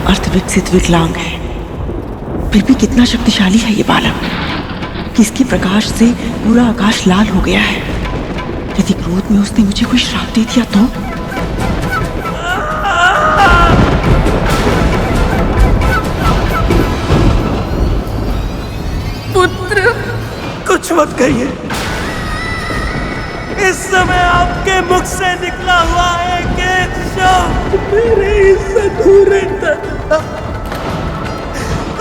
अर्धविकसित विकलांग है, फिर भी कितना शक्तिशाली है ये बालक कि इसके प्रकाश से पूरा आकाश लाल हो गया है। यदि क्रोध में उसने मुझे कोई श्राप दे दिया तो? पुत्र, कुछ मत कहिए। इस समय आपके मुख से निकला हुआ एक शब्द मेरे इस अधूरे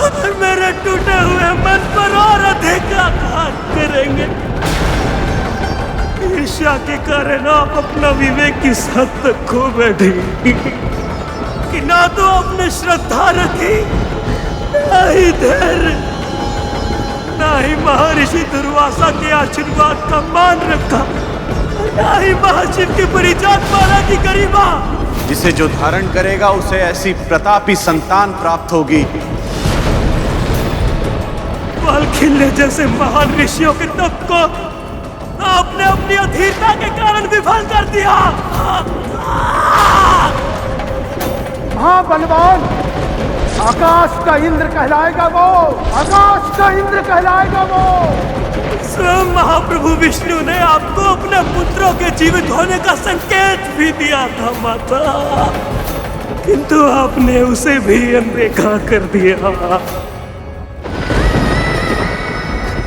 और मेरे टूटे हुए मन पर और अधिक आघात करेंगे। ईर्ष्या के कारण आप अपना विवेक की हद तक खो बैठे कि ना तो आपने श्रद्धा रखी, ना ही धैर्य, ना ही महर्षि दुर्वासा के आशीर्वाद का मान रखा, ना ही महाशिव की परिजात माला की गरिमा। जिसे जो धारण करेगा उसे ऐसी प्रतापी संतान प्राप्त होगी। बाल खिलने जैसे महान ऋषियों के तप को आपने अपनी अधीरता के कारण विफल कर दिया। हाँ बलवान, आकाश का इंद्र कहलाएगा वो, आकाश का इंद्र कहलाएगा वो। स्वयं महाप्रभु विष्णु ने आपको अपने पुत्रों के जीवित होने का संकेत भी दिया था माता, किंतु आपने उसे भी अनदेखा कर दिया।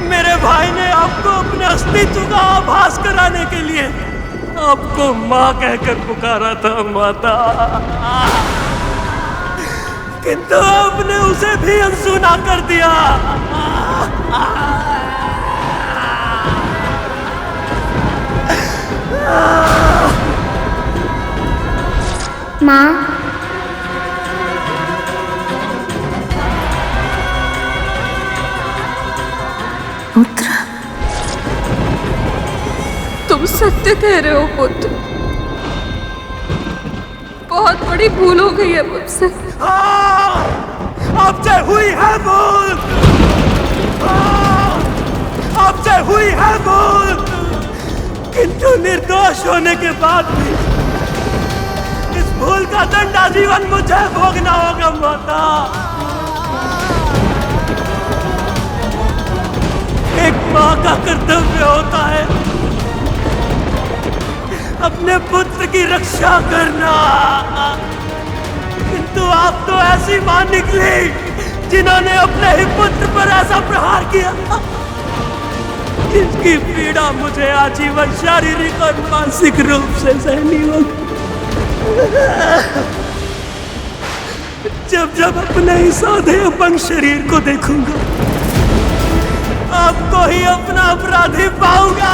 मेरे भाई ने आपको अपने अस्तित्व का आभास कराने के लिए आपको माँ कहकर पुकारा था माता, किंतु आपने उसे भी अनसुना कर दिया। माँ, पुत्र, तुम सत्य कह रहे हो पुत्र। बहुत बड़ी भूल हो गई है मुझसे। आपसे हुई है भूल, आपसे हुई है भूल, किंतु निर्दोष होने के बाद भी इस भूल का दंड आजीवन मुझे भोगना होगा माता। एक माँ का कर्तव्य होता है अपने पुत्र की रक्षा करना, किंतु आप तो ऐसी मां निकली जिन्होंने अपने ही पुत्र पर ऐसा प्रहार किया, इसकी पीड़ा मुझे आजीवन शारीरिक और मानसिक रूप से सहनी होगी। जब जब अपने ही साधे अपंग शरीर को देखूंगा, आपको ही अपना अपराधी पाऊंगा।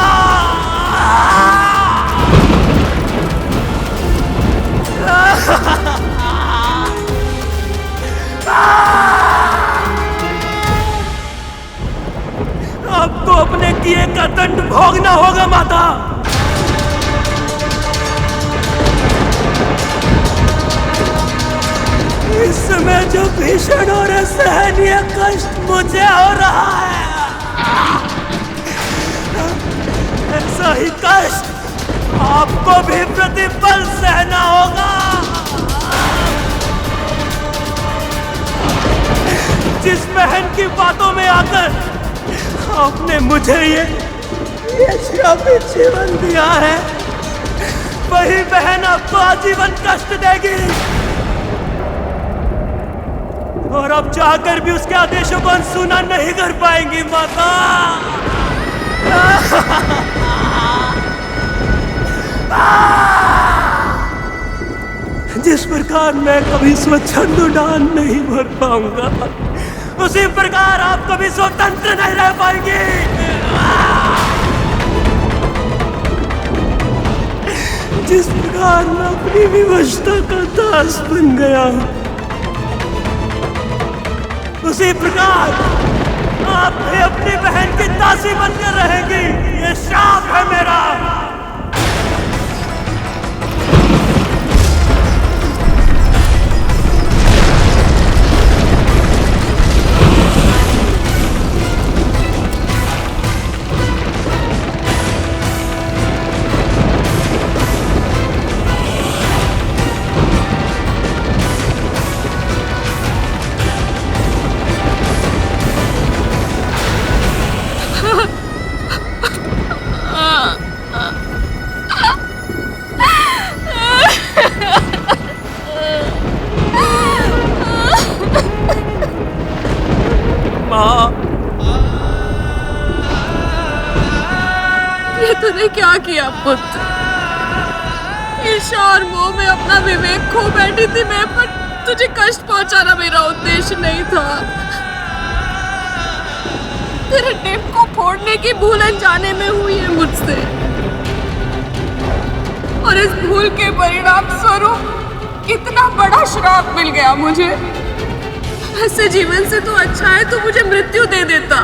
आपको अपने किए का दंड भोगना होगा माता। इस समय जो भीषण और असहनीय कष्ट मुझे हो रहा है, ऐसा ही कष्ट आपको भी प्रतिपल सहना होगा। जिस बहन की बातों में आकर आपने मुझे ये श्रापित जीवन दिया है, वही बहन आपको आजीवन कष्ट देगी और अब चाहकर भी उसके आदेशों को अनसुना नहीं कर पाएंगी माता। जिस प्रकार मैं कभी स्वच्छंद उड़ान नहीं भर पाऊंगा, उसी प्रकार आप कभी स्वतंत्र नहीं रह पाएंगे। जिस प्रकार मैं अपनी विवशता का दास बन गया हूं, उसी प्रकार आप भी अपनी बहन की दासी बनकर रहेंगी। ये श्राप है मेरा। तूने क्या किया पुत्र? ईर्ष्या और मोह में अपना विवेक खो बैठी थी मैं, पर तुझे कष्ट पहुंचाना मेरा उद्देश्य नहीं था। तेरे टिप को फोड़ने की भूल अनजाने में हुई है मुझसे, और इस भूल के परिणाम स्वरूप इतना बड़ा श्राप मिल गया मुझे। ऐसे जीवन से तो अच्छा है तू मुझे मृत्यु दे देता।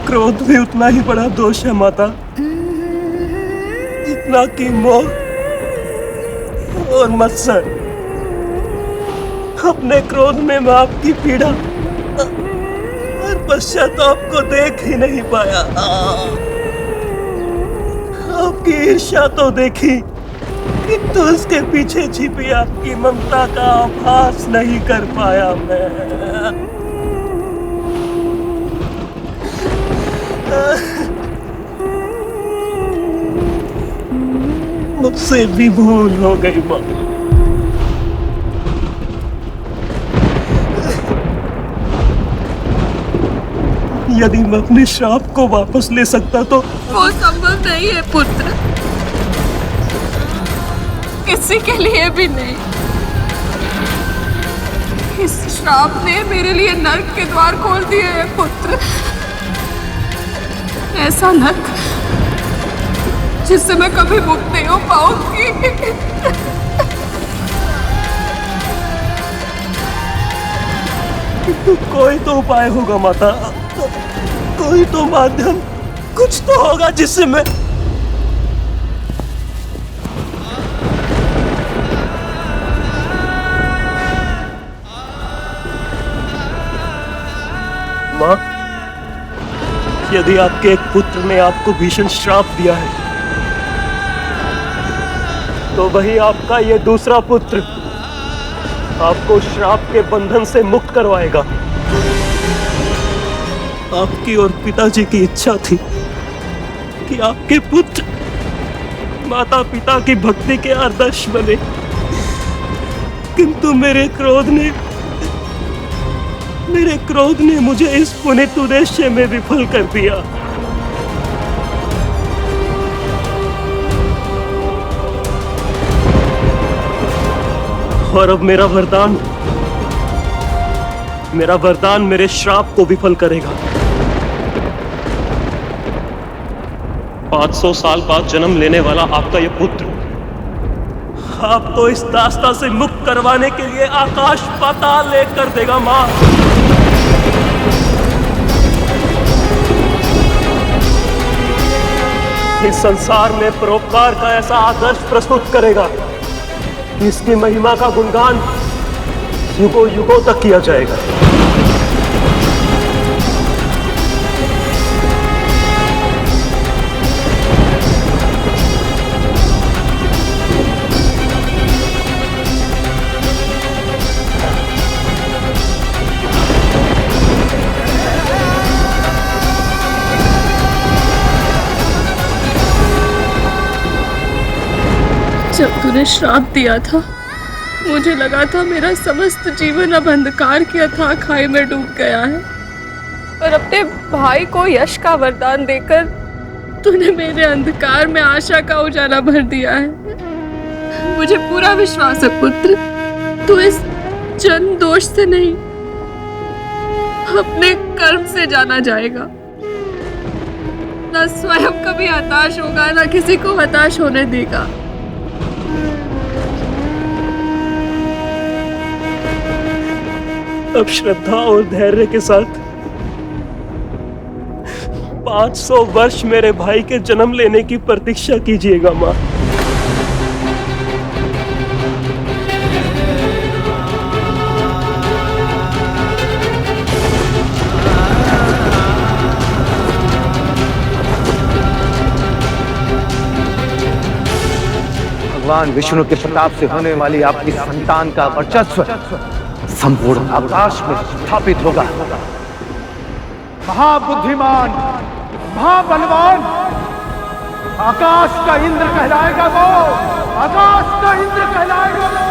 क्रोध भी उतना ही बड़ा दोष है माता, जितना कि मोह और मत्सर। अपने क्रोध में मैं आपकी पीड़ा और पश्चाताप को देख ही नहीं पाया। आपकी ईर्ष्या तो देखी, किंतु उसके पीछे छिपी आपकी ममता का आभास नहीं कर पाया मैं। मुझसे भी भूल हो गई माँ। यदि मैं अपने श्राप को वापस ले सकता तो। वो संभव नहीं है पुत्र, किसी के लिए भी नहीं। इस श्राप ने मेरे लिए नर्क के द्वार खोल दिए हैं पुत्र। ऐसा नर्क जिससे मैं कभी मुक्त नहीं हो पाऊंगी। किंतु कोई तो उपाय होगा माता, कोई तो माध्यम, कुछ तो होगा जिससे मैं। माँ, यदि आपके एक पुत्र ने आपको भीषण श्राप दिया है, तो वही आपका ये दूसरा पुत्र आपको श्राप के बंधन से मुक्त करवाएगा। आपकी और पिताजी की इच्छा थी कि आपके पुत्र माता पिता की भक्ति के आदर्श बने, किंतु मेरे क्रोध ने मुझे इस पुनीत उद्देश्य में विफल कर दिया। और अब मेरा वरदान मेरे श्राप को विफल करेगा। 500 साल बाद जन्म लेने वाला आपका यह पुत्र आपको इस दास्ता से मुक्त करवाने के लिए आकाश पाताल एक कर देगा माँ। इस संसार में परोपकार का ऐसा आदर्श प्रस्तुत करेगा कि इसकी महिमा का गुणगान युगों युगों तक किया जाएगा। जब तूने श्राप दिया था मुझे लगा था मेरा समस्त जीवन अब अंधकार की अथाह खाई में डूब गया है, पर अपने भाई को यश का वरदान देकर तूने मेरे अंधकार में आशा का उजाला भर दिया है। मुझे पूरा विश्वास है पुत्र, तू इस जन्म दोष से नहीं अपने कर्म से जाना जाएगा। न स्वयं कभी हताश होगा, न किसी को हताश होने देगा। अब श्रद्धा और धैर्य के साथ 500 वर्ष मेरे भाई के जन्म लेने की प्रतीक्षा कीजिएगा माँ। भगवान विष्णु के प्रताप से होने वाली आपकी संतान का वर्चस्व संपूर्ण आकाश में स्थापित होगा। महाबुद्धिमान, महाबलवान, आकाश का इंद्र कहलाएगा वो, आकाश का इंद्र कहलाएगा वो।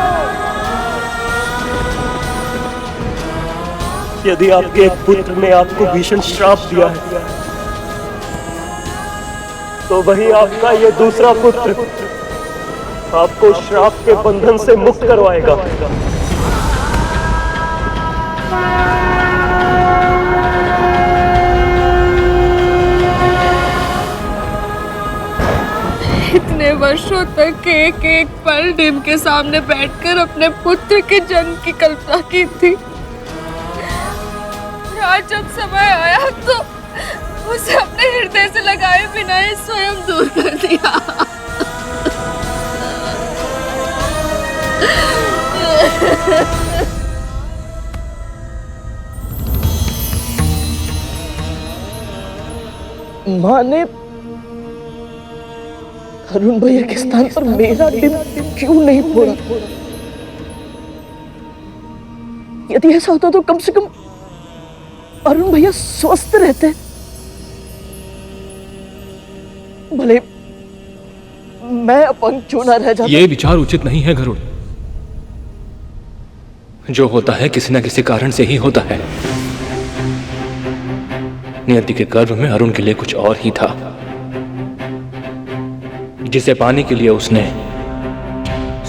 यदि आपके एक पुत्र ने आपको भीषण श्राप दिया है तो वही आपका ये दूसरा पुत्र आपको श्राप के बंधन से मुक्त करवाएगा। इतने वर्षों तक एक एक पल डिम के सामने बैठकर अपने पुत्र के जन्म की कल्पना की थी। आज जब समय आया तो उसे अपने हृदय से लगाए बिना ही स्वयं दूर कर दिया। माँ ने अरुण भैया के स्थान पर मेरा डिम क्यों नहीं फोड़ा? यदि ऐसा होता तो कम से कम अरुण भैया स्वस्थ रहते। भले मैं अपंग क्यों ना रह जाता। ये विचार उचित नहीं है गरुड़। जो होता है किसी न किसी कारण से ही होता है। नियति के गर्भ में अरुण के लिए कुछ और ही था, जिसे पाने के लिए उसने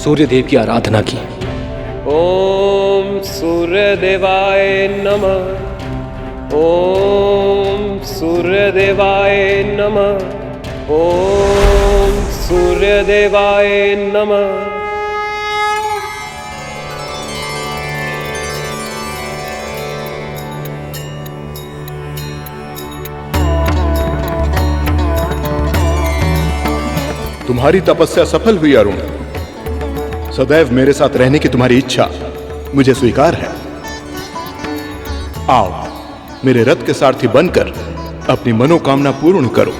सूर्य देव की आराधना की। ओम सूर्य देवाय नमः। ओम सूर्य देवाय नमः। ओम सूर्य देवाय नमः। तुम्हारी तपस्या सफल हुई अरुण। सदैव मेरे साथ रहने की तुम्हारी इच्छा मुझे स्वीकार है। आओ मेरे रथ के सारथी बनकर अपनी मनोकामना पूर्ण करो।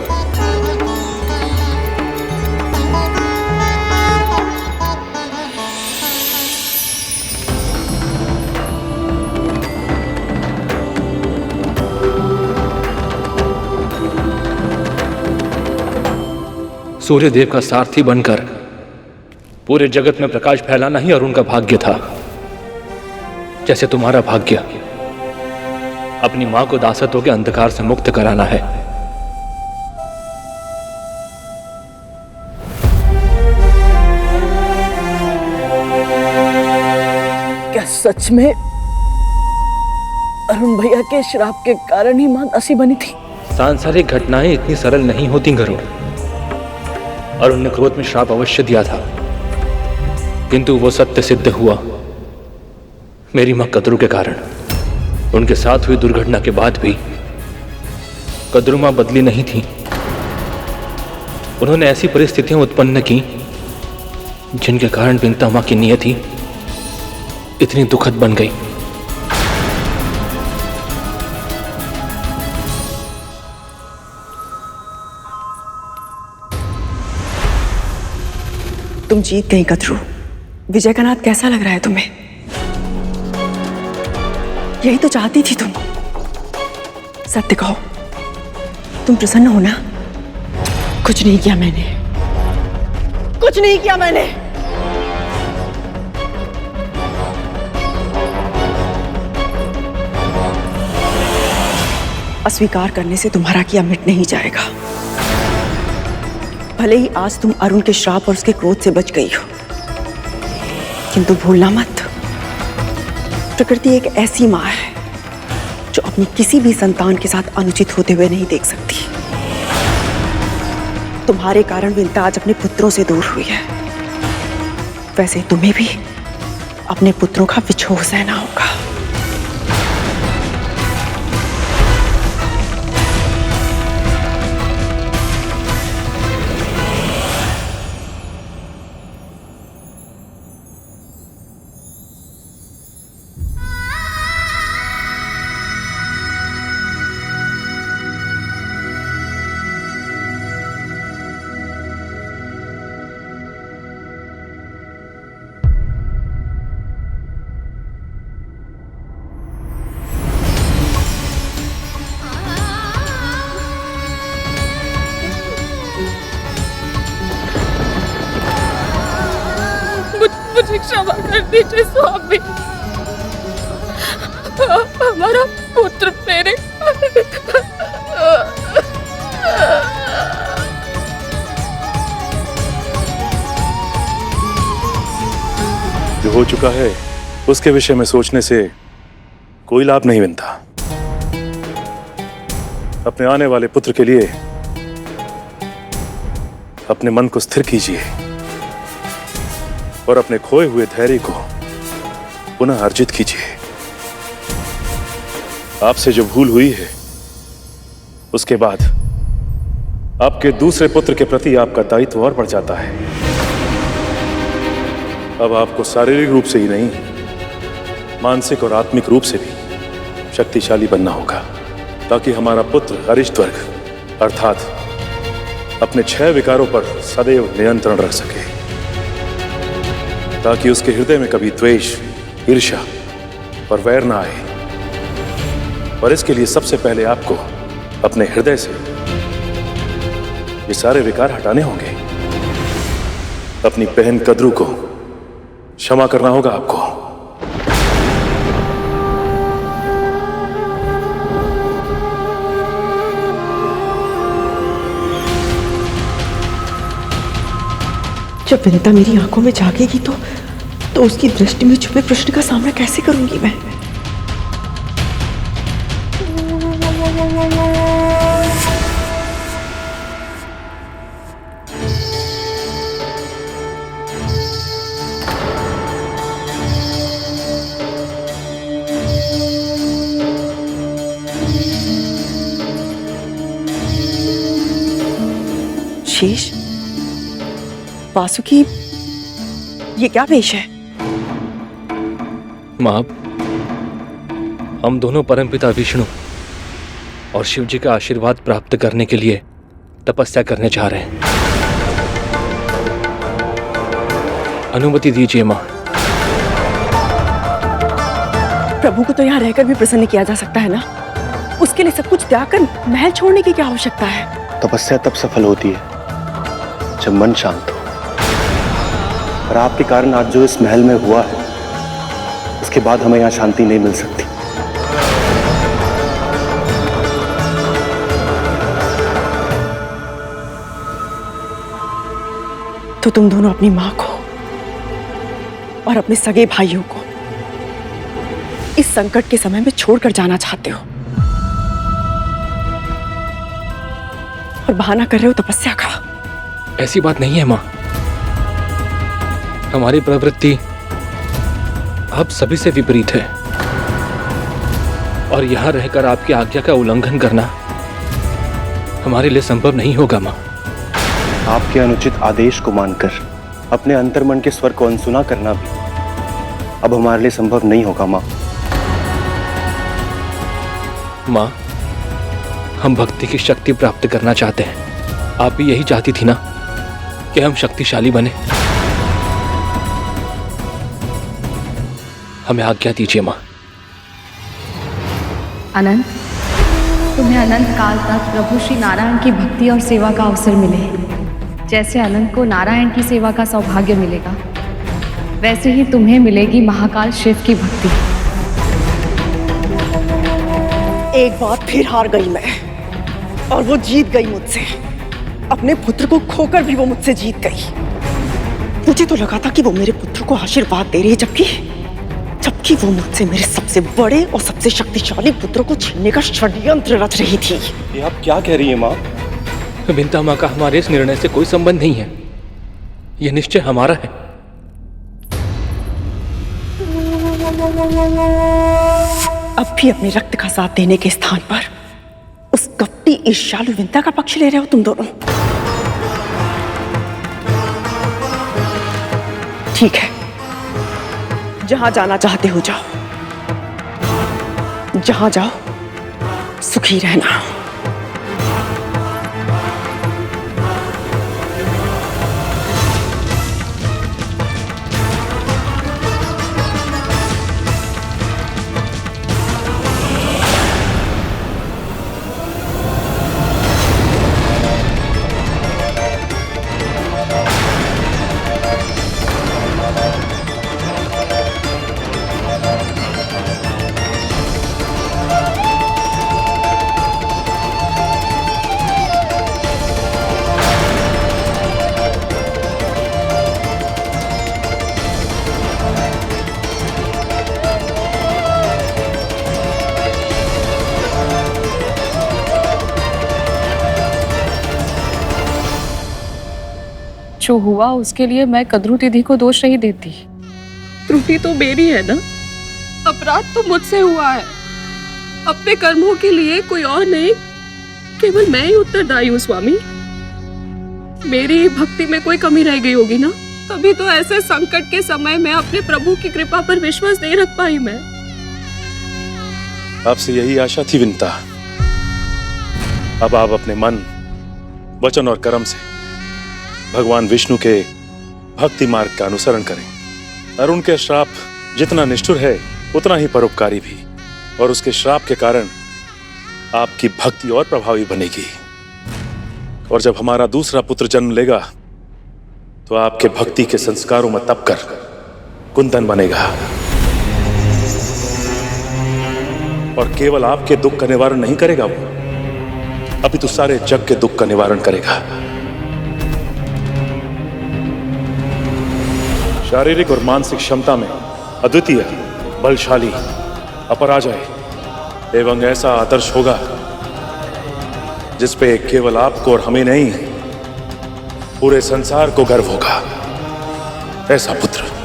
सूर्य देव का सारथी बनकर पूरे जगत में प्रकाश फैलाना ही अरुण का भाग्य था। जैसे तुम्हारा भाग्य अपनी मां को दासत्व के अंधकार से मुक्त कराना है। क्या सच में अरुण भैया के श्राप के कारण ही मां दासी बनी थी? सांसारिक घटनाएं इतनी सरल नहीं होती गरुड़। अरुण ने क्रोध में श्राप अवश्य दिया था, किंतु वो सत्य सिद्ध हुआ मेरी मां कद्रू के कारण। उनके साथ हुई दुर्घटना के बाद भी कद्रू मां बदली नहीं थी। उन्होंने ऐसी परिस्थितियां उत्पन्न की जिनके कारण विंता मां की नियति इतनी दुखद बन गई। तुम जीत गई कद्रू। विजय का नाथ कैसा लग रहा है तुम्हें? यही तो चाहती थी तुम। सत्य कहो, तुम प्रसन्न हो ना? कुछ नहीं किया मैंने, कुछ नहीं किया मैंने। अस्वीकार करने से तुम्हारा किया मिट नहीं जाएगा। भले ही आज तुम अरुण के श्राप और उसके क्रोध से बच गई हो, किंतु भूलना मत, प्रकृति एक ऐसी मां है जो अपनी किसी भी संतान के साथ अनुचित होते हुए नहीं देख सकती। तुम्हारे कारण विंता आज अपने पुत्रों से दूर हुई है, वैसे तुम्हें भी अपने पुत्रों का विछोह सहना होगा। मुझे क्षमा कर दीजिए स्वामी, हमारा पुत्र मेरे जो हो चुका है उसके विषय में सोचने से कोई लाभ नहीं बनता। अपने आने वाले पुत्र के लिए अपने मन को स्थिर कीजिए और अपने खोए हुए धैर्य को पुनः अर्जित कीजिए। आपसे जो भूल हुई है उसके बाद आपके दूसरे पुत्र के प्रति आपका दायित्व और बढ़ जाता है। अब आपको शारीरिक रूप से ही नहीं, मानसिक और आत्मिक रूप से भी शक्तिशाली बनना होगा, ताकि हमारा पुत्र अरिष्टवर्ग अर्थात अपने 6 विकारों पर सदैव नियंत्रण रख सके, ताकि उसके हृदय में कभी द्वेष, ईर्ष्या और वैर ना आए। और इसके लिए सबसे पहले आपको अपने हृदय से ये सारे विकार हटाने होंगे। अपनी बहन कद्रू को क्षमा करना होगा आपको। जब विंता मेरी आंखों में झांकेगी तो उसकी दृष्टि में छुपे प्रश्न का सामना कैसे करूंगी मैं? शेष, वासुकी, ये क्या वेश है? मां, हम दोनों परमपिता विष्णु और शिव जी का आशीर्वाद प्राप्त करने के लिए तपस्या करने जा रहे हैं। अनुमति दीजिए मां। प्रभु को तो यहाँ रहकर भी प्रसन्न किया जा सकता है ना? उसके लिए सब कुछ त्याग कर महल छोड़ने की क्या आवश्यकता है? तपस्या तब सफल होती है जब मन शांत हो, और आपके कारण आज जो इस महल में हुआ है उसके बाद हमें यहाँ शांति नहीं मिल सकती। तो तुम दोनों अपनी मां को और अपने सगे भाइयों को इस संकट के समय में छोड़कर जाना चाहते हो और बहाना कर रहे हो तपस्या का। ऐसी बात नहीं है मां। हमारी प्रवृत्ति आप सभी से विपरीत है और यहां रहकर आपकी आज्ञा का उल्लंघन करना हमारे लिए संभव नहीं होगा मां। आपके अनुचित आदेश को मानकर अपने अंतर्मन के स्वर को अनसुना करना भी अब हमारे लिए संभव नहीं होगा माँ। माँ, हम भक्ति की शक्ति प्राप्त करना चाहते हैं। आप भी यही चाहती थी ना कि हम शक्तिशाली बने। हमें आज्ञा दीजिए माँ। अनंत, तुम्हें अनंत काल तक प्रभु श्री नारायण की भक्ति और सेवा का अवसर मिले। जैसे अनंत को नारायण की सेवा का सौभाग्य मिलेगा, वैसे ही तुम्हें मिलेगी महाकाल शिव की भक्ति। एक बार फिर हार गई मैं, और वो जीत गई मुझसे। अपने पुत्र को खोकर भी वो मुझसे जीत गई। मुझे तो लगा था कि वो मेरे पुत्र को आशीर्वाद दे रही है, जबकि वो मुझसे मेरे सबसे बड़े और सबसे शक्तिशाली पुत्र को छीनने का षड्यंत्र रच रही थी। ये आप क्या कह रही हैं माँ? विंता माँ का हमारे इस निर्णय से कोई संबंध नहीं है। यह निश्चय हमारा है। अब भी अपने रक्त का साथ देने के स्थान पर उस कपटी ईर्ष्यालु विंता का पक्ष ले रहे हो तुम दोनों। ठीक है, जहां जाना चाहते हो जाओ, जहां जाओ सुखी रहना। जो हुआ उसके लिए मैं कद्रू दीदी को दोष नहीं देती। त्रुटि तो मेरी है ना, अपराध तो मुझसे हुआ है। अपने कर्मों के लिए कोई और नहीं, केवल मैं ही उत्तरदायी हूँ स्वामी। मेरी भक्ति में कोई कमी रह गई होगी ना, तभी तो ऐसे संकट के समय में अपने प्रभु की कृपा पर विश्वास नहीं रख पाई मैं। आपसे यही आशा थी विंता। अब आप अपने मन, वचन और कर्म से भगवान विष्णु के भक्ति मार्ग का अनुसरण करें, और उनके श्राप जितना निष्ठुर है उतना ही परोपकारी भी। और उसके श्राप के कारण आपकी भक्ति और प्रभावी बनेगी। और जब हमारा दूसरा पुत्र जन्म लेगा तो आपके भक्ति के संस्कारों में तप कर कुंदन बनेगा, और केवल आपके दुख का निवारण नहीं करेगा वो, अभी तो सारे जग के दुख का निवारण करेगा। शारीरिक और मानसिक क्षमता में अद्वितीय, बलशाली, अपराजय एवं ऐसा आदर्श होगा जिस पे केवल आपको और हमें नहीं, पूरे संसार को गर्व होगा। ऐसा पुत्र।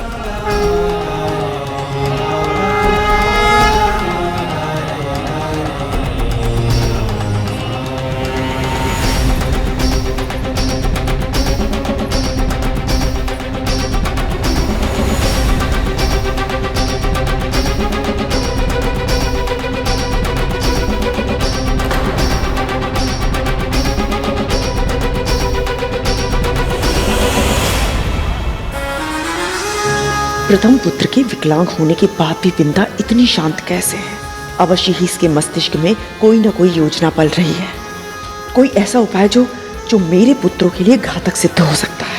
प्रथम पुत्र के विकलांग होने के बाद भी विंता इतनी शांत कैसे है? अवश्य ही इसके मस्तिष्क में कोई ना कोई योजना पल रही है। कोई ऐसा उपाय जो मेरे पुत्रों के लिए घातक सिद्ध हो सकता है।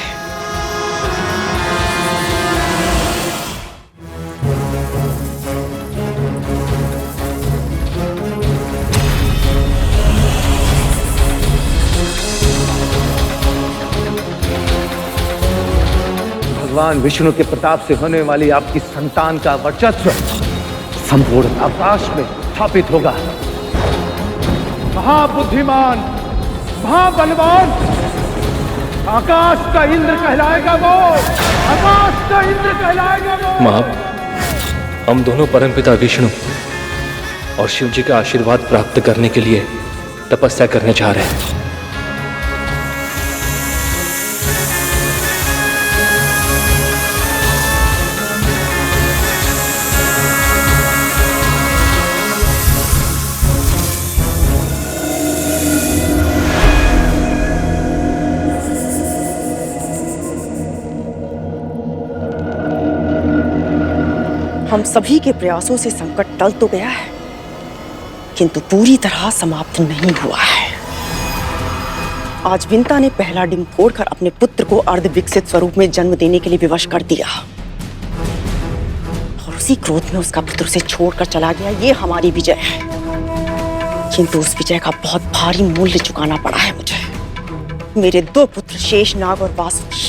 भगवान विष्णु के प्रताप से होने वाली आपकी संतान का वर्चस्व संपूर्ण आकाश में स्थापित होगा। महाबुद्धिमान, महाबलवान, आकाश का इंद्र कहलाएगा वो, आकाश का इंद्र कहलाएगा वो। माँ, हम दोनों परमपिता विष्णु और शिव जी का आशीर्वाद प्राप्त करने के लिए तपस्या करने जा रहे हैं। हम सभी के प्रयासों से संकट टल तो गया है, किंतु पूरी तरह समाप्त नहीं हुआ है। आज विंता ने पहला डिंग फोड़कर अपने पुत्र को अर्ध विकसित स्वरूप में जन्म देने के लिए विवश कर दिया, और उसी क्रोध में उसका पुत्र उसे छोड़कर चला गया। ये हमारी विजय है, किंतु उस विजय का बहुत भारी मूल्य चुकाना पड़ा है मुझे। मेरे 2 पुत्र शेषनाग और वासुकी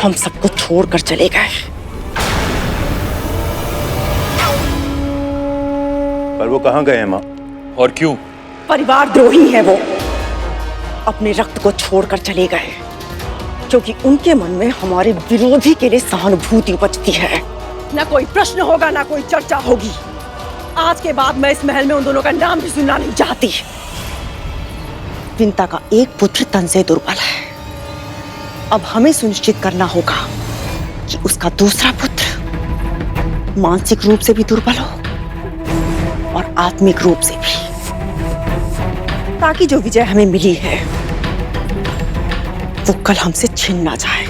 हम सबको छोड़कर चले गए। पर वो कहाँ गए हैं माँ, और क्यों? परिवार द्रोही है वो, अपने रक्त को छोड़कर चले गए, क्योंकि उनके मन में हमारे विरोधी के लिए सहानुभूति उपजती है। न कोई प्रश्न होगा, न कोई चर्चा होगी। आज के बाद मैं इस महल में उन दोनों का नाम भी सुनना नहीं चाहती। विंता का एक पुत्र तन से दुर्बल है, अब हमें सुनिश्चित करना होगा कि उसका दूसरा पुत्र मानसिक रूप से भी दुर्बल हो और आत्मिक रूप से भी, ताकि जो विजय हमें मिली है वो कल हमसे छिन ना जाए।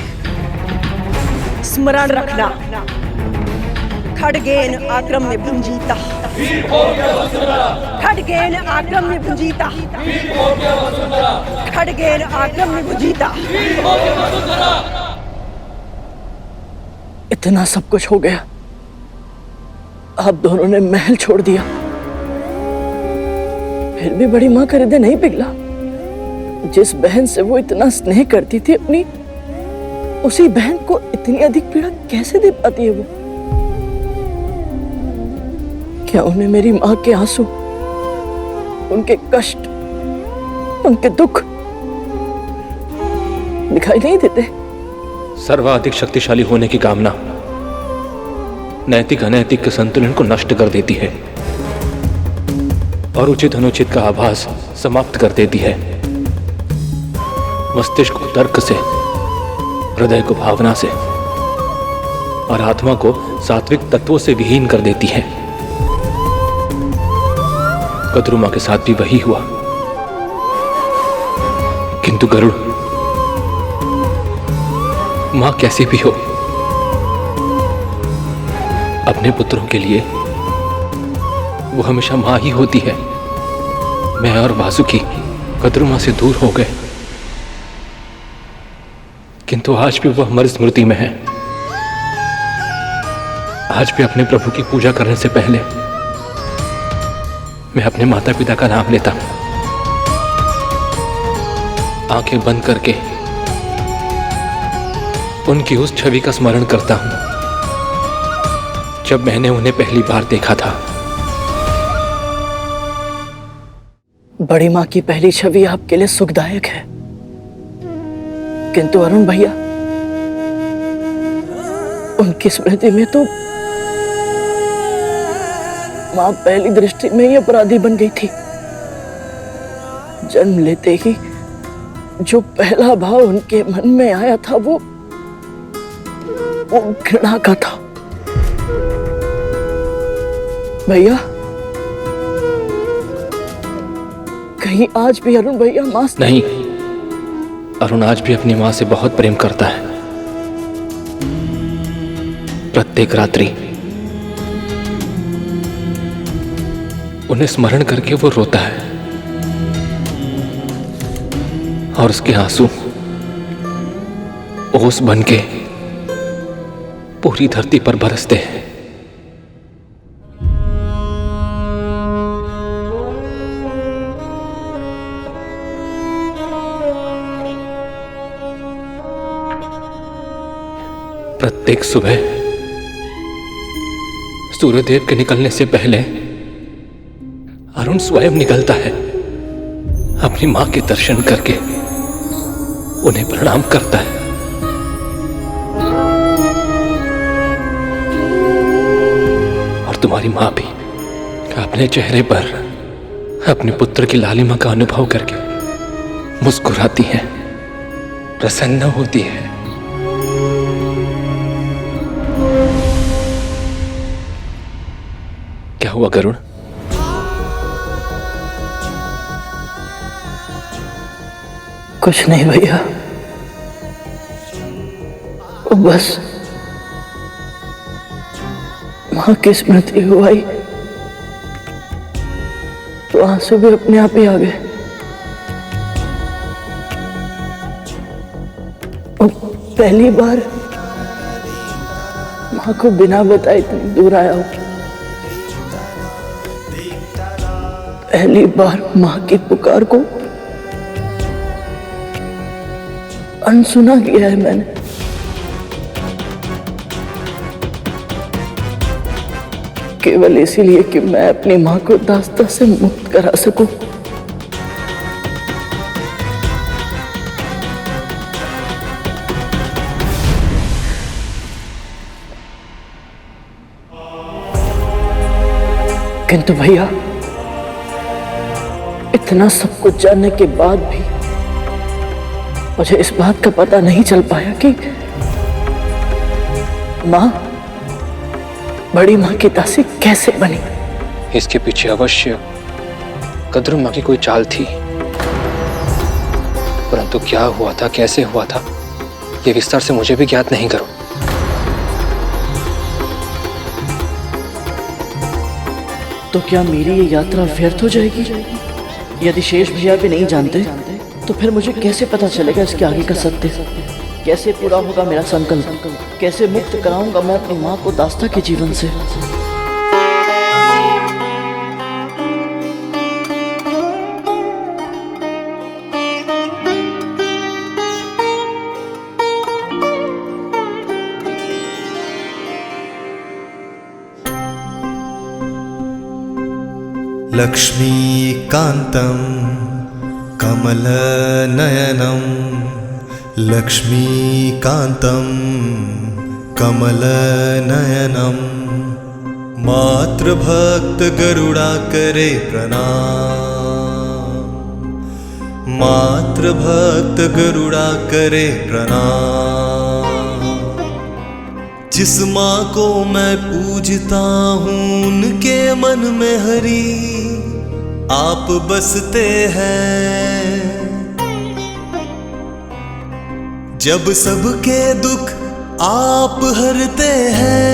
स्मरण रखना, खड्गेन आक्रम में भुंजीता, खड्गेन आक्रम में भुंजीता, खड्गेन आक्रम में भुंजीता। इतना सब कुछ हो गया, आप दोनों ने महल छोड़ दिया, फिर भी बड़ी माँ का हृदय नहीं पिघला। जिस बहन से वो इतना स्नेह करती थी अपनी, उसी बहन को इतनी अधिक पीड़ा कैसे दे पाती है वो? क्या उन्हें मेरी माँ के आंसू, उनके कष्ट, उनके दुख दिखाई नहीं देते? सर्वाधिक शक्तिशाली होने की कामना नैतिक अनैतिक के संतुलन को नष्ट कर देती है और उचित अनुचित का आभास समाप्त कर देती है। मस्तिष्क को तर्क से, हृदय को भावना से और आत्मा को सात्विक तत्वों से विहीन कर देती है। कद्रुमा के साथ भी वही हुआ, किंतु गरुड़, मां कैसी भी हो, अपने पुत्रों के लिए वो हमेशा मां ही होती है। मैं और वासुकी कद्रुमा से दूर हो गए, किंतु आज भी वो हमारी स्मृति में है। आज भी अपने प्रभु की पूजा करने से पहले मैं अपने माता पिता का नाम लेता हूं, आंखें बंद करके उनकी उस छवि का स्मरण करता हूं जब मैंने उन्हें पहली बार देखा था। बड़ी माँ की पहली छवि आपके लिए सुखदायक है, किंतु अरुण भैया, उनकी स्मृति में तो माँ पहली दृष्टि में ही अपराधी बन गई थी। जन्म लेते ही जो पहला भाव उनके मन में आया था वो घृणा का था। भैया, कहीं आज भी अरुण भैया मां से नहीं, अरुण आज भी अपनी मां से बहुत प्रेम करता है। प्रत्येक रात्रि उन्हें स्मरण करके वो रोता है और उसके आंसू ओस बनके पूरी धरती पर बरसते हैं। प्रत्येक सुबह सूर्यदेव के निकलने से पहले अरुण स्वयं निकलता है, अपनी मां के दर्शन करके उन्हें प्रणाम करता है। और तुम्हारी मां भी अपने चेहरे पर अपने पुत्र की लालिमा का अनुभव करके मुस्कुराती है, प्रसन्न होती है। क्या हुआ गरुड़? कुछ नहीं भैया, बस माँ की स्मृति हो आई तो आंसू भी अपने आप ही आ गए। और पहली बार माँ को बिना बताए इतनी दूर आया हूं। पहली बार माँ की पुकार को अनसुना किया है मैंने। केवल इसीलिए कि मैं अपनी माँ को दास्ता से मुक्त करा सकूं। किंतु भैया, इतना सब कुछ जानने के बाद भी मुझे इस बात का पता नहीं चल पाया कि माँ बड़ी माँ की दासी कैसे बनी। इसके पीछे अवश्य कद्रू माँ की कोई चाल थी, परंतु क्या हुआ था, कैसे हुआ था, ये विस्तार से मुझे भी ज्ञात नहीं करो। तो क्या मेरी ये यात्रा व्यर्थ हो जाएगी? यदि शेष भैया भी नहीं जानते तो फिर मुझे कैसे पता चलेगा इसके आगे का सत्य? कैसे पूरा होगा मेरा संकल्प? कैसे मुक्त कराऊंगा मैं अपनी माँ को दास्ता के जीवन से? लक्ष्मीकान्तं कमलनयनं लक्ष्मीकान्तं कमलनयनं मातृभक्त गरुड़ा करे प्रणाम, मातृभक्त गरुड़ा करे प्रणाम। जिस माँ को मैं पूजता हूँ उनके मन में हरि आप बसते हैं। जब सबके दुख आप हरते हैं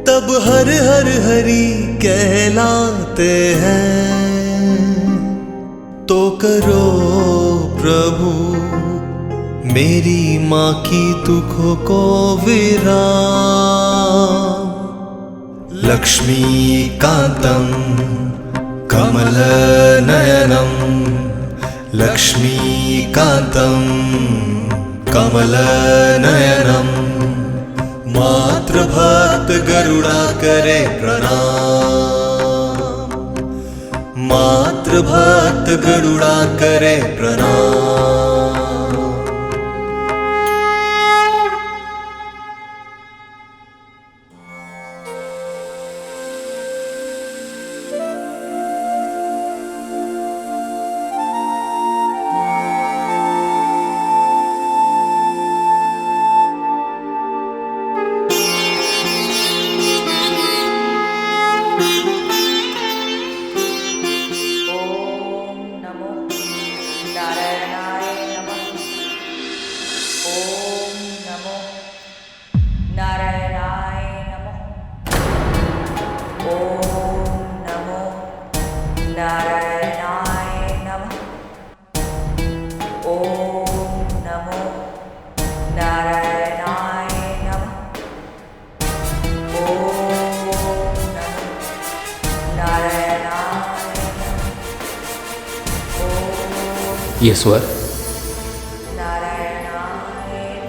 तब हर हर हरि कहलाते हैं। तो करो प्रभु मेरी माँ की दुखों को विराम। लक्ष्मीकान्तं कमलनयनं लक्ष्मीकान्तं कमलनयनं मातृभक्त गरुड़ा करे प्रणाम, मातृभक्त गरुड़ा करे प्रणाम।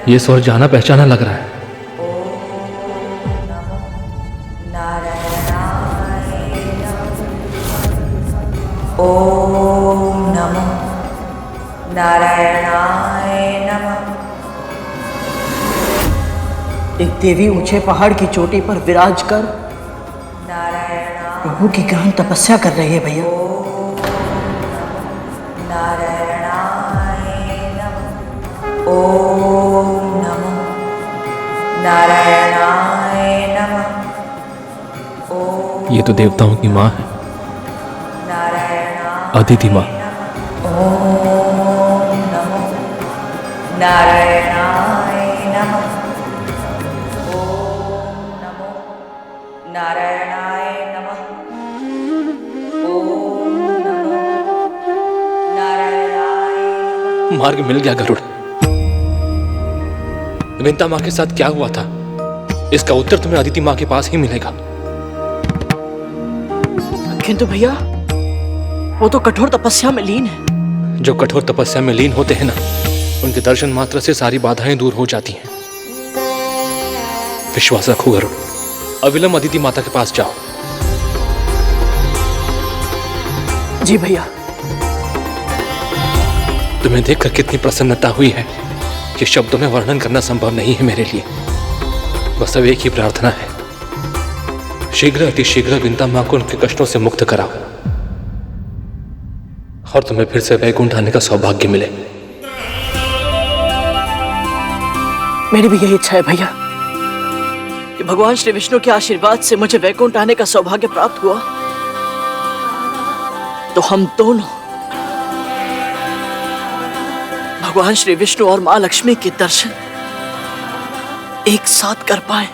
ये स्वर जाना पहचाना लग रहा है। ओम नमो नारायणाय नमः। एक देवी ऊंचे पहाड़ की चोटी पर विराज कर प्रभु की गहन तपस्या कर रही है भैया। ओम नमो नारायणाय नमः। ये तो देवताओं की माँ है, अदिति माँ। ओम नमो नारायणाय नमः। ओम मार्ग मिल गया गरुड़। विंता माँ के साथ क्या हुआ था, इसका उत्तर तुम्हें अदिति माँ के पास ही मिलेगा। किंतु भैया, वो तो कठोर तपस्या में लीन है। जो कठोर तपस्या में लीन होते हैं ना, उनके दर्शन मात्र से सारी बाधाएं दूर हो जाती हैं। विश्वास रखो गरुड़, अविलंब अदिति माता के पास जाओ। जी भैया। तुम्हें देखकर कितनी प्रसन्नता हुई है कि शब्दों में वर्णन करना संभव नहीं है मेरे लिए। बस अब एक ही प्रार्थना है, शीघ्र अतिशीघ्र विंता मां को उनके कष्टों से मुक्त कराओ और तुम्हें फिर से वैकुंठ आने का सौभाग्य मिले। मेरी भी यही इच्छा है भैया कि भगवान श्री विष्णु के आशीर्वाद से मुझे वैकुंठ आने का सौभाग्य प्राप्त हुआ तो हम दोनों भगवान श्री विष्णु और मां लक्ष्मी के दर्शन एक साथ कर पाए।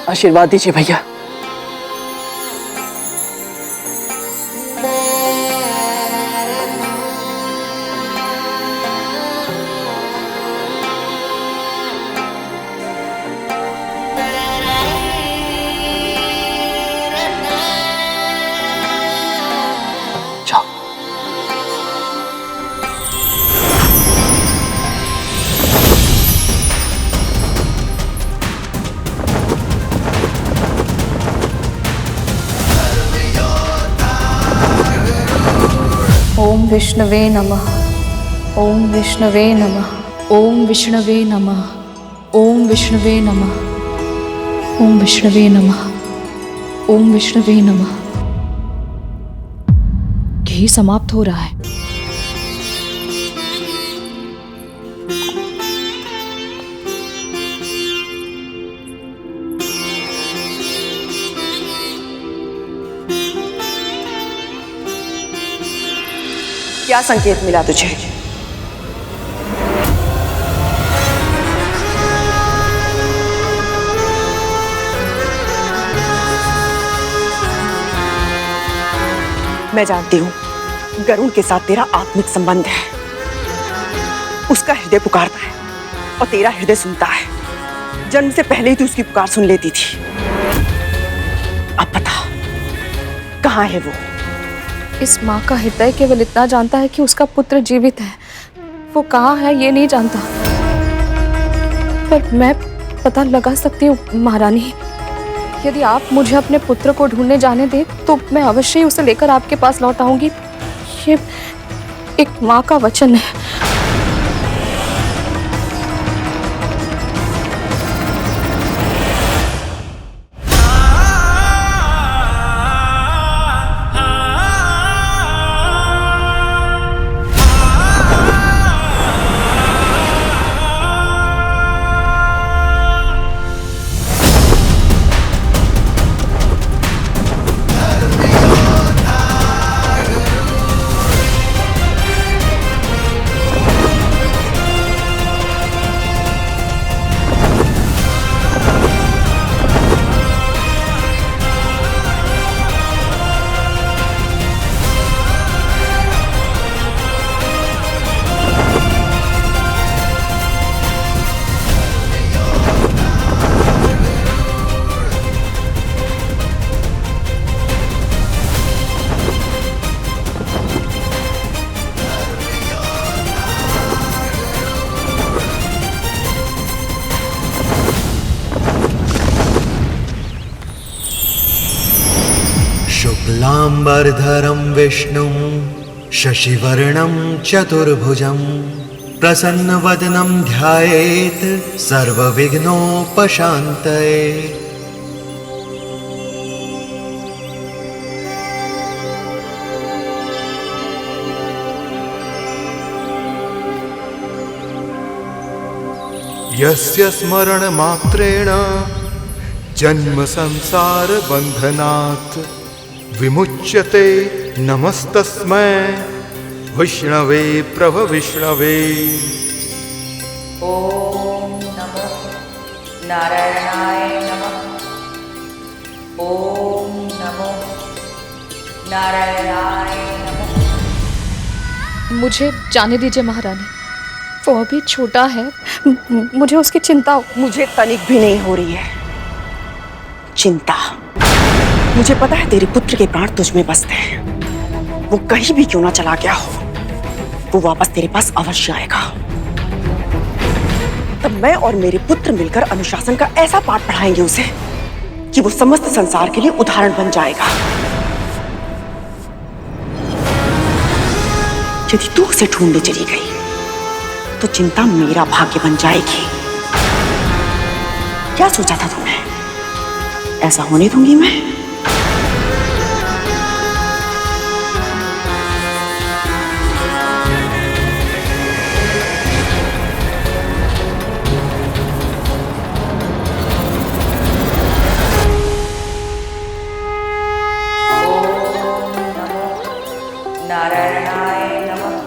आशीर्वाद दीजिए भैया। ओम विष्णवे नमः। ओम विष्णवे नमः। ओम विष्णवे नमः। ओम विष्णवे नमः। ओम विष्णवे नमः। ओम विष्णवे नमः। घी समाप्त हो रहा है। क्या संकेत मिला तुझे? मैं जानती हूं गरुड़ के साथ तेरा आत्मिक संबंध है। उसका हृदय पुकारता है और तेरा हृदय सुनता है। जन्म से पहले ही तू उसकी पुकार सुन लेती थी। अब बता, कहां है वो? इस माँ का हृदय केवल इतना जानता है कि उसका पुत्र जीवित है। वो कहाँ है ये नहीं जानता, पर मैं पता लगा सकती हूँ महारानी। यदि आप मुझे अपने पुत्र को ढूंढने जाने दें तो मैं अवश्य ही उसे लेकर आपके पास लौट आऊंगी। ये एक माँ का वचन है। शुक्लांबरधरं विष्णुं शशिवर्णं चतुर्भुजं प्रसन्नवदनं ध्यायेत् सर्वविघ्नोपशान्तये। यस्य स्मरणमात्रेण जन्म संसार बंधनात् विमुच्यते नमस्तस्मै विष्णवे प्रभ विष्णवे। ओम नमो नारायणाय नमः। ओम नमो नारायणाय नमः। मुझे जाने दीजिए महारानी, वो अभी छोटा है, मुझे उसकी चिंता। मुझे तनिक भी नहीं हो रही है चिंता। मुझे पता है तेरे पुत्र के प्राण तुझ में बसते हैं। वो कहीं भी क्यों ना चला गया हो, वो वापस तेरे पास अवश्य आएगा। तब मैं और मेरे पुत्र मिलकर अनुशासन का ऐसा पाठ पढ़ाएंगे उसे कि वो समस्त संसार के लिए उदाहरण बन जाएगा। यदि तू उसे ढूंढने चली गई तो चिंता मेरा भाग्य बन जाएगी। क्या सोचा था तुमने? ऐसा होने दूंगी मैं? नारायणाय नमः।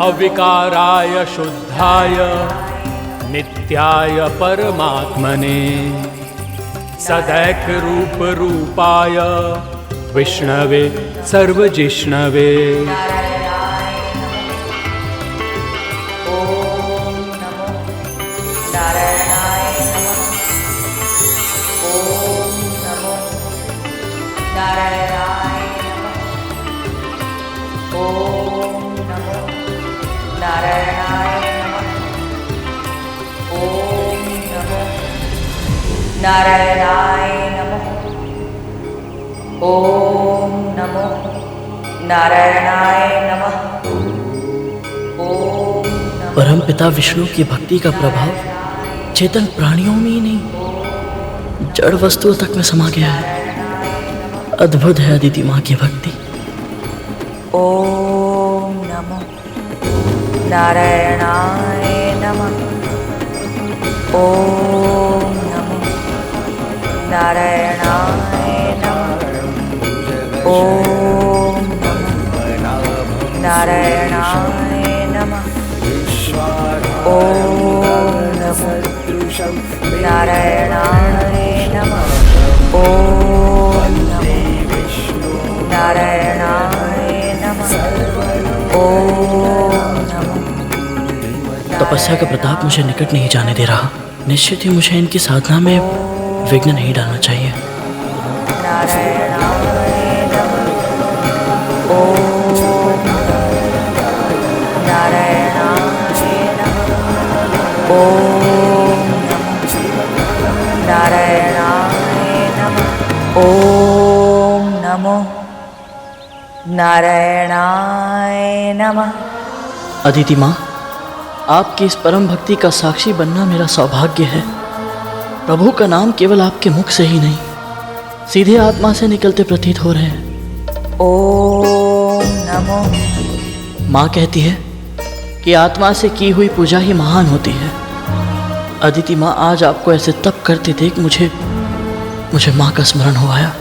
अविकाराय शुद्धाय नित्याय परमात्मने सदैक रूप रूपाय विष्णवे सर्वजिष्णवे। नारायणाय नमः। ओम नमो नारायणाय नमः। ओम परम पिता विष्णु की भक्ति का प्रभाव चेतन प्राणियों में ही नहीं, जड़ वस्तुओं तक में समा गया है। अद्भुत है अदिति माँ की भक्ति। ओम नमो नारायणाय नमः। ओम नमो नारायणाय नमः। ओम नमो नारायणाय नमः। ओम नमो नारायणाय नमः। ओम नमो नारायणाय नमः। ओम नमो। तपस्या का प्रताप मुझे निकट नहीं जाने दे रहा। निश्चित ही मुझे इनकी साधना में विघ्न नहीं डालना चाहिए। नारायणाय नमः। ओम नारायणाय नमः। ओम नारायणाय नमः। ओम नमो नारायणाय नमः। अदिति माँ, आपकी इस परम भक्ति का साक्षी बनना मेरा सौभाग्य है। प्रभु का नाम केवल आपके मुख से ही नहीं, सीधे आत्मा से निकलते प्रतीत हो रहे हैं। ओम नमो। माँ कहती है कि आत्मा से की हुई पूजा ही महान होती है। अदिति माँ, आज आपको ऐसे तप करते देख मुझे माँ का स्मरण हो आया।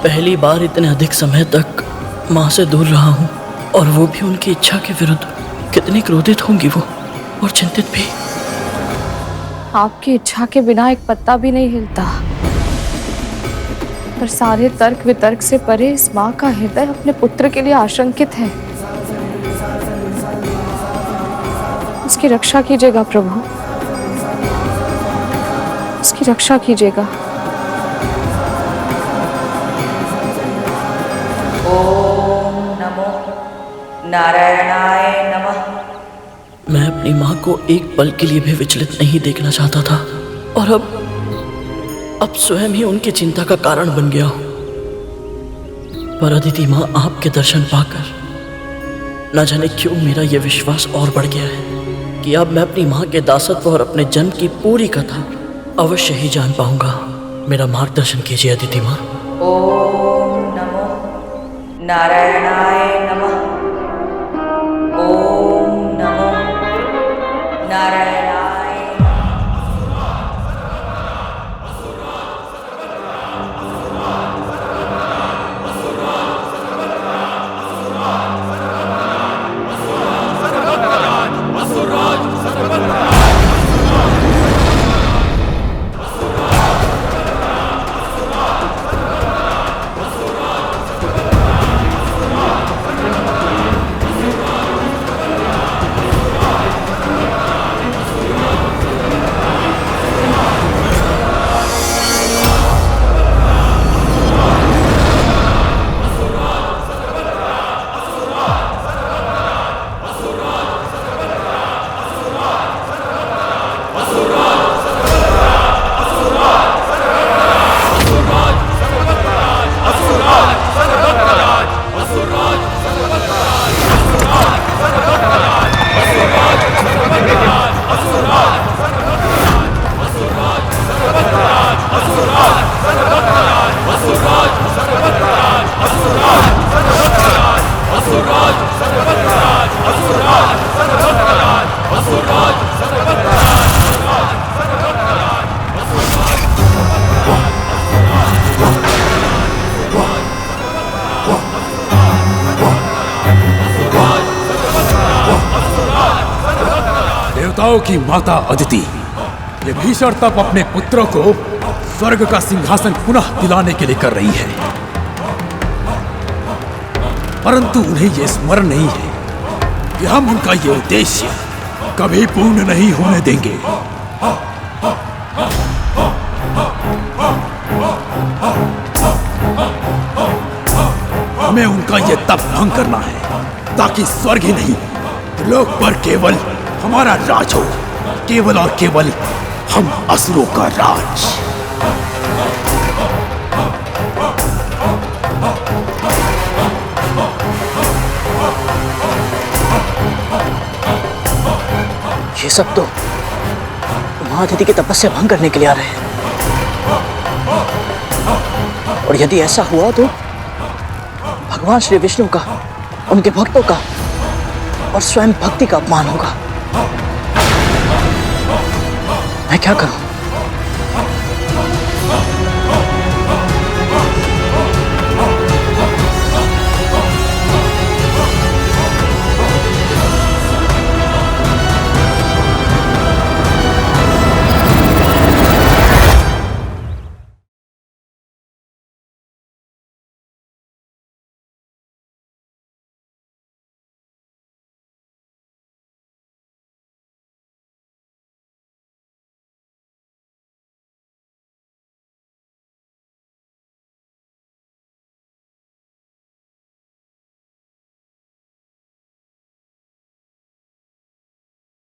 पहली बार इतने अधिक समय तक माँ से दूर रहा हूँ, और वो भी उनकी इच्छा के विरुद्ध। कितनी क्रोधित होंगी वो, और चिंतित भी। आपकी इच्छा के बिना एक पत्ता भी नहीं हिलता, पर सारे तर्क वितर्क से परे इस माँ का हृदय अपने पुत्र के लिए आशंकित है। उसकी रक्षा कीजिएगा प्रभु, उसकी रक्षा कीजिएगा। ओम नमो नारायणाय नमः। मैं अपनी माँ को एक पल के लिए भी विचलित नहीं देखना चाहता था, और अब स्वयं ही उनकी चिंता का कारण बन गया हूँ। पर अदिति माँ, आपके दर्शन पाकर न जाने क्यों मेरा यह विश्वास और बढ़ गया है कि अब मैं अपनी माँ के दासत्व और अपने जन्म की पूरी कथा अवश्य ही जान पाऊंगा। मेरा मार्गदर्शन कीजिए अदिति माँ। ओम नमो नारायणाय नमः। ओम नमो नारायणाय। देवताओं की माता अदिति ये भीषण तप अपने पुत्रों को स्वर्ग का सिंहासन पुनः दिलाने के लिए कर रही है, परंतु उन्हें यह स्मरण नहीं है कि हम उनका ये उद्देश्य कभी पूर्ण नहीं होने देंगे। हमें उनका ये तप भंग करना है ताकि स्वर्ग ही नहीं लोक पर केवल हमारा राज हो, केवल और केवल हम असुरों का राज। ये सब तो महाअदिति की तपस्या भंग करने के लिए आ रहे हैं, और यदि ऐसा हुआ तो भगवान श्री विष्णु का, उनके भक्तों का और स्वयं भक्ति का अपमान होगा। मैं क्या करूं?